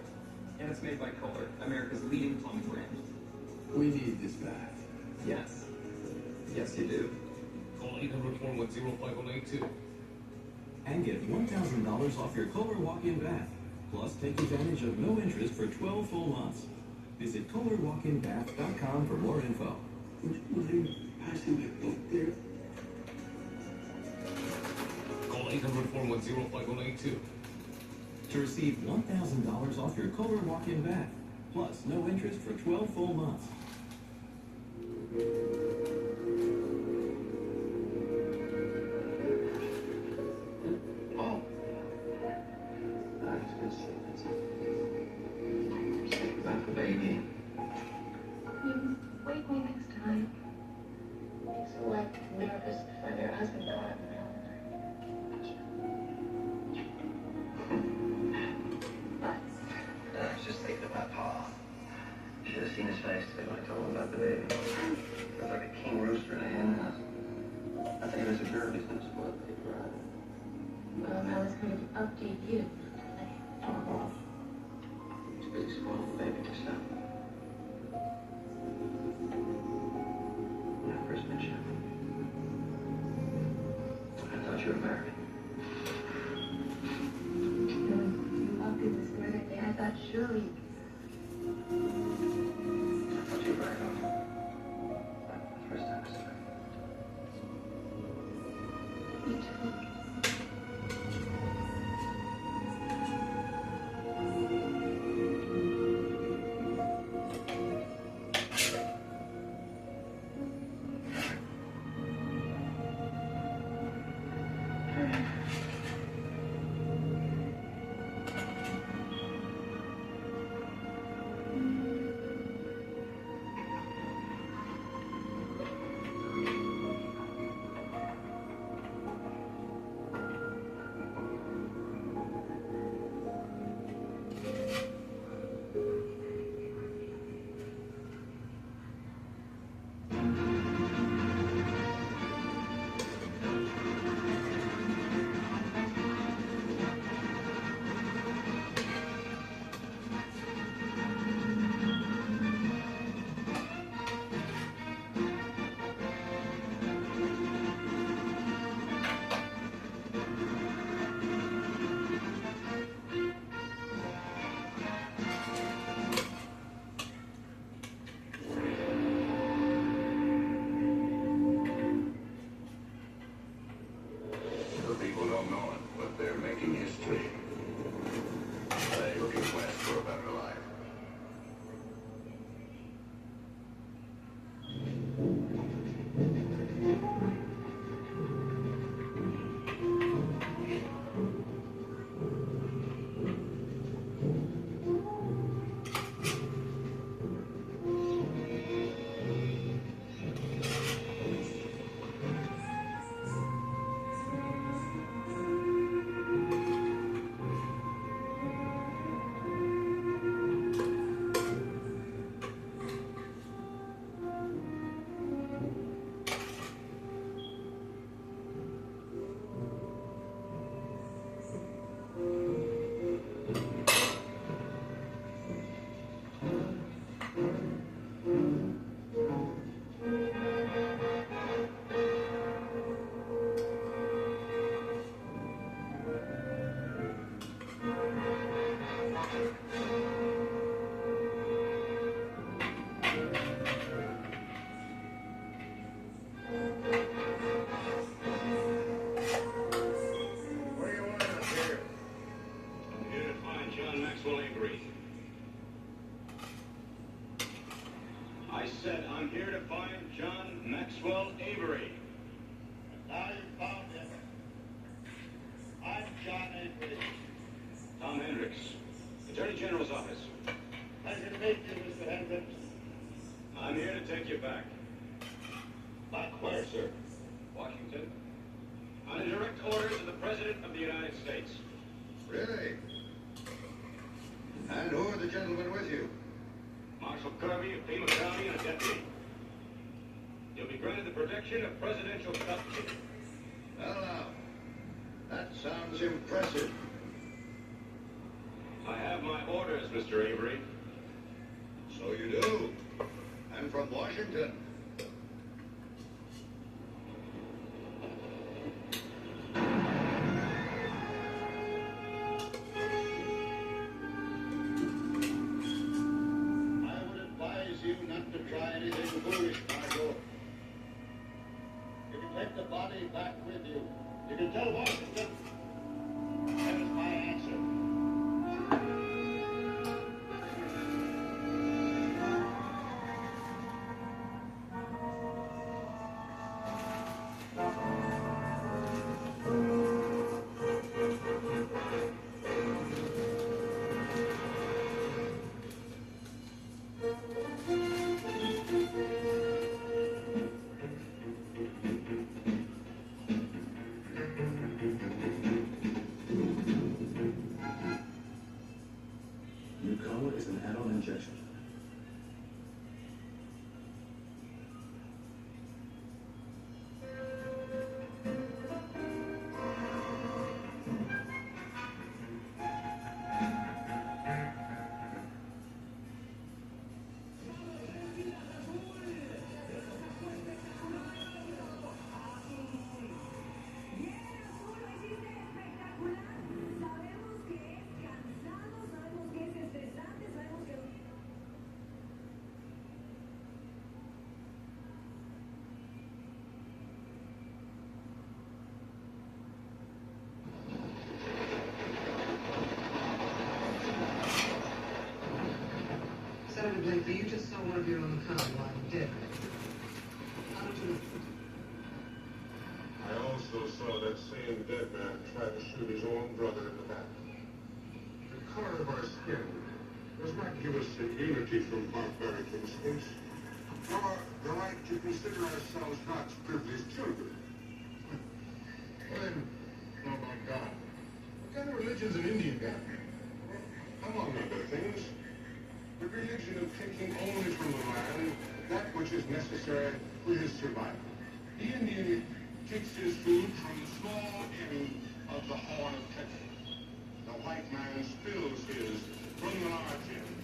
and it's made by Kohler, America's leading plumbing brand. We need this bath. Yes, yes, you do. Call 800-410-5182. And get $1,000 off your Kohler walk-in bath. Plus, take advantage of no interest for 12 full months. Visit KohlerWalkinBath.com for more info. Would you mind passing my book there? Call 800-410-5182. To receive $1,000 off your Kohler walk-in bath. Plus, no interest for 12 full months. Oh. That's good shit. Think about the baby. You wake me next time. Makes her like nervous to find her husband caught up in her. But I was just thinking about Paul. Should have seen his face today when I told him about the baby. Looked like a king rooster in a hen house. I think it was a girl who's gonna spoil the baby, right? well, I was going to update you. Oh, he's busy spoiling the baby himself. When I first met you, I thought you were married. When you walked in this door that day, I thought surely I thought you were right on. Like the first time I saw you. you too. I said I'm here to find John Maxwell Avery. Now you found him. I'm John Avery. Tom Hendricks, Attorney General's office. Pleasure to meet you, Mr. Hendricks. I'm here to take you back. Back where, sir? Washington. On the direct orders of the President of the United States. Really? And who are the gentlemen with you? Marshal Kirby of Pima County and a deputy. You'll be granted the protection of presidential custody. Well, now, that sounds impressive. I have my orders, Mr. Avery. So you do. And from Washington. I would advise you not to try anything foolish, Marshal. You can take the body back with you. You can tell Washington. That is my answer. Nucala is an add-on injection. Senator Blakely, you just saw one of your own kind lying dead. How did you know? I also saw that same dead man try to shoot his own brother in the back. The color of our skin does not give us immunity from barbaric instincts, nor the right to consider ourselves God's privileged children. When, oh my God, what kind of religion's an Indian got? Among other things, the religion of taking only from the land that which is necessary for his survival. The Indian takes his food from the small end of the horn of Texas. The white man spills his from the large end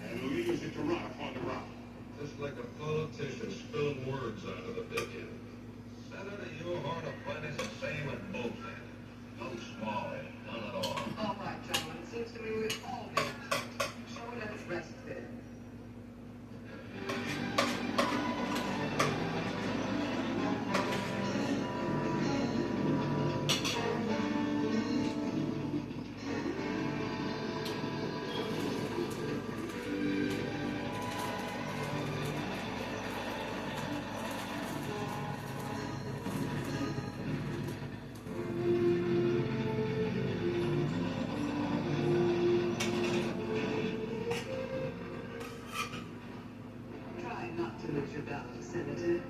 and leaves it to rot upon the rock. Just like a politician spilling words out of the big end. Senator, your horn of plenty's the same at both ends. No small end, none at all. All right, gentlemen, it seems to me we've all made a point. Shall we let it rest there? Try not to lose your balance, Senator.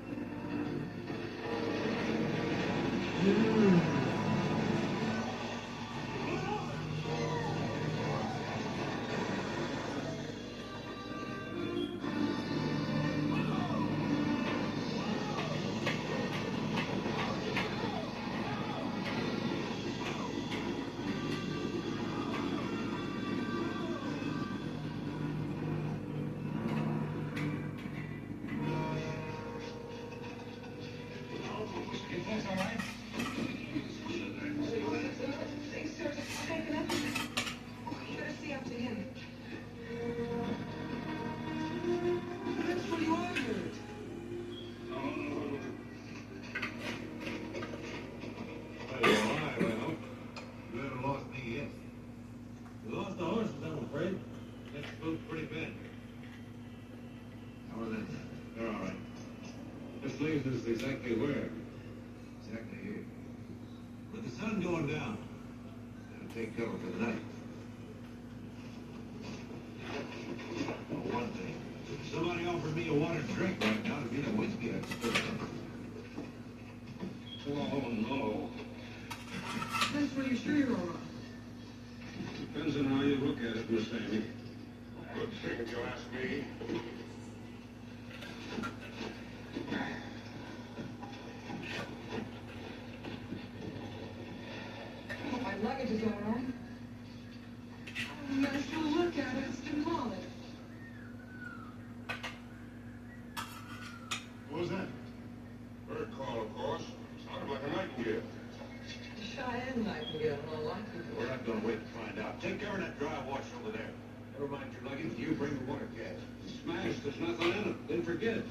Everything's all right? best leaves us exactly where. Exactly here. With the sun going down, gotta take cover for the night. Oh, one thing. If somebody offered me a water drink right now to get a whiskey, I'd spill it. Oh, no. That's where you sure you're all right. Depends on how you look at it, Miss Amy. Good thing if you ask me. Oh, my luggage is all right. Oh, you guys should look at it. It's demolished. What was that? Bird call, of course. Sounded like a nightingale. Cheyenne Nightingale, in all likelihood. We're not gonna wait to find out. Take care of that dry wash over there. Never mind your luggage. You bring the water cat. Smashed, there's nothing in it. Then forget it.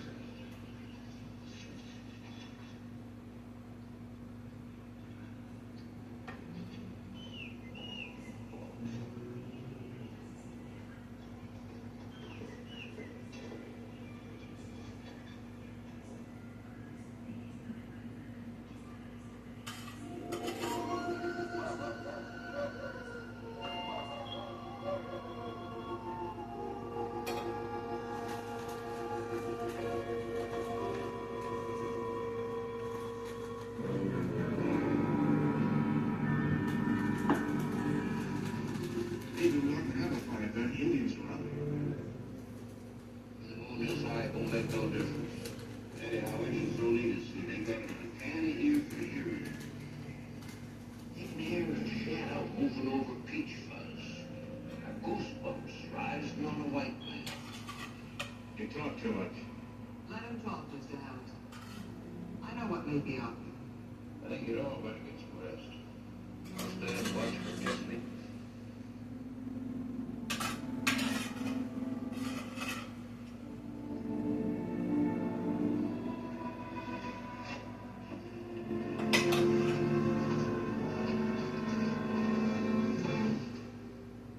Maybe we'll have to have a fight if there are Indians around. The moon is high, it won't make no difference. Anyhow, Indians don't need us. They got a canny ear for hearing. They can hear a shadow moving over peach fuzz. A goosebumps rising on a white man. You talk too much. Let him talk, Mr. Hamilton. I know what may be out there. I think you'd all better get some rest. I'll stand watch for Disney.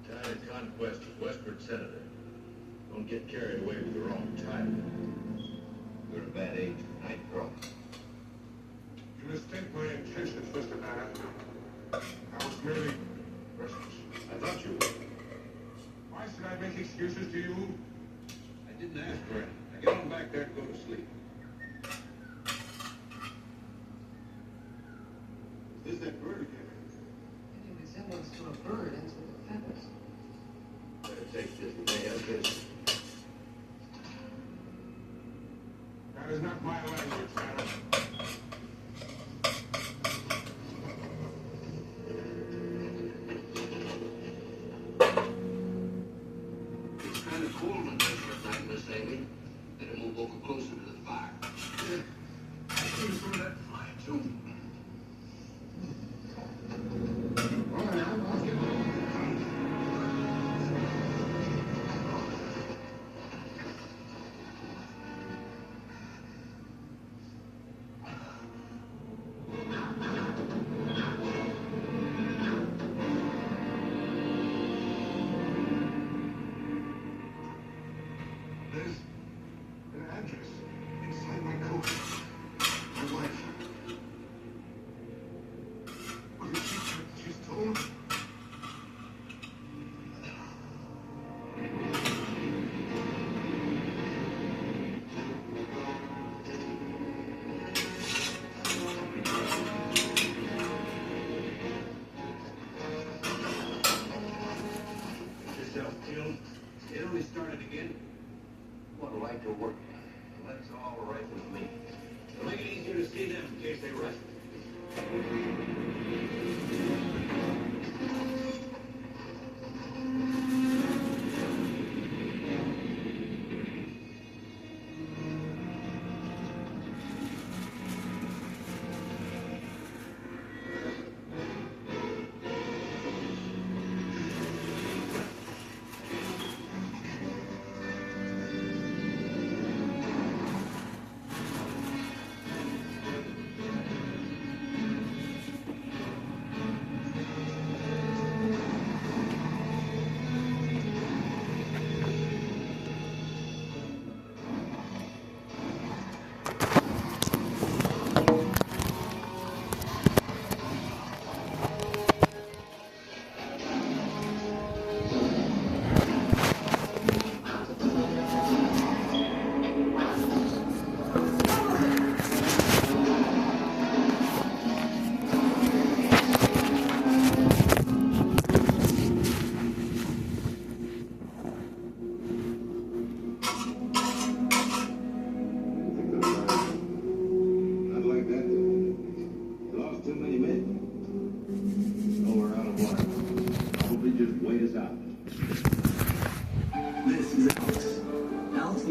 Tide Conquest is Westward Senator. Don't get carried away with the wrong title. You're a bad age for night crawling. You mistake my intentions, Mr. Banner. I was merely restless. I thought you would. Why should I make excuses to you? I didn't ask for any. Now get on back there and go to sleep. Is that bird again? Any resemblance to a bird ends with a feathers. Better take this day as this. That is not my language, Banner. It's kind of cold in there for a night, Miss Amy. Better move over closer to the fire. I see some of that fire, too. All right, I'll get There's an address inside my coat. My wife. Will you teach her what she's told? yourself killed. It only started again. What a right to work. That's all right with me. It'll make it easier to see them in case they rush.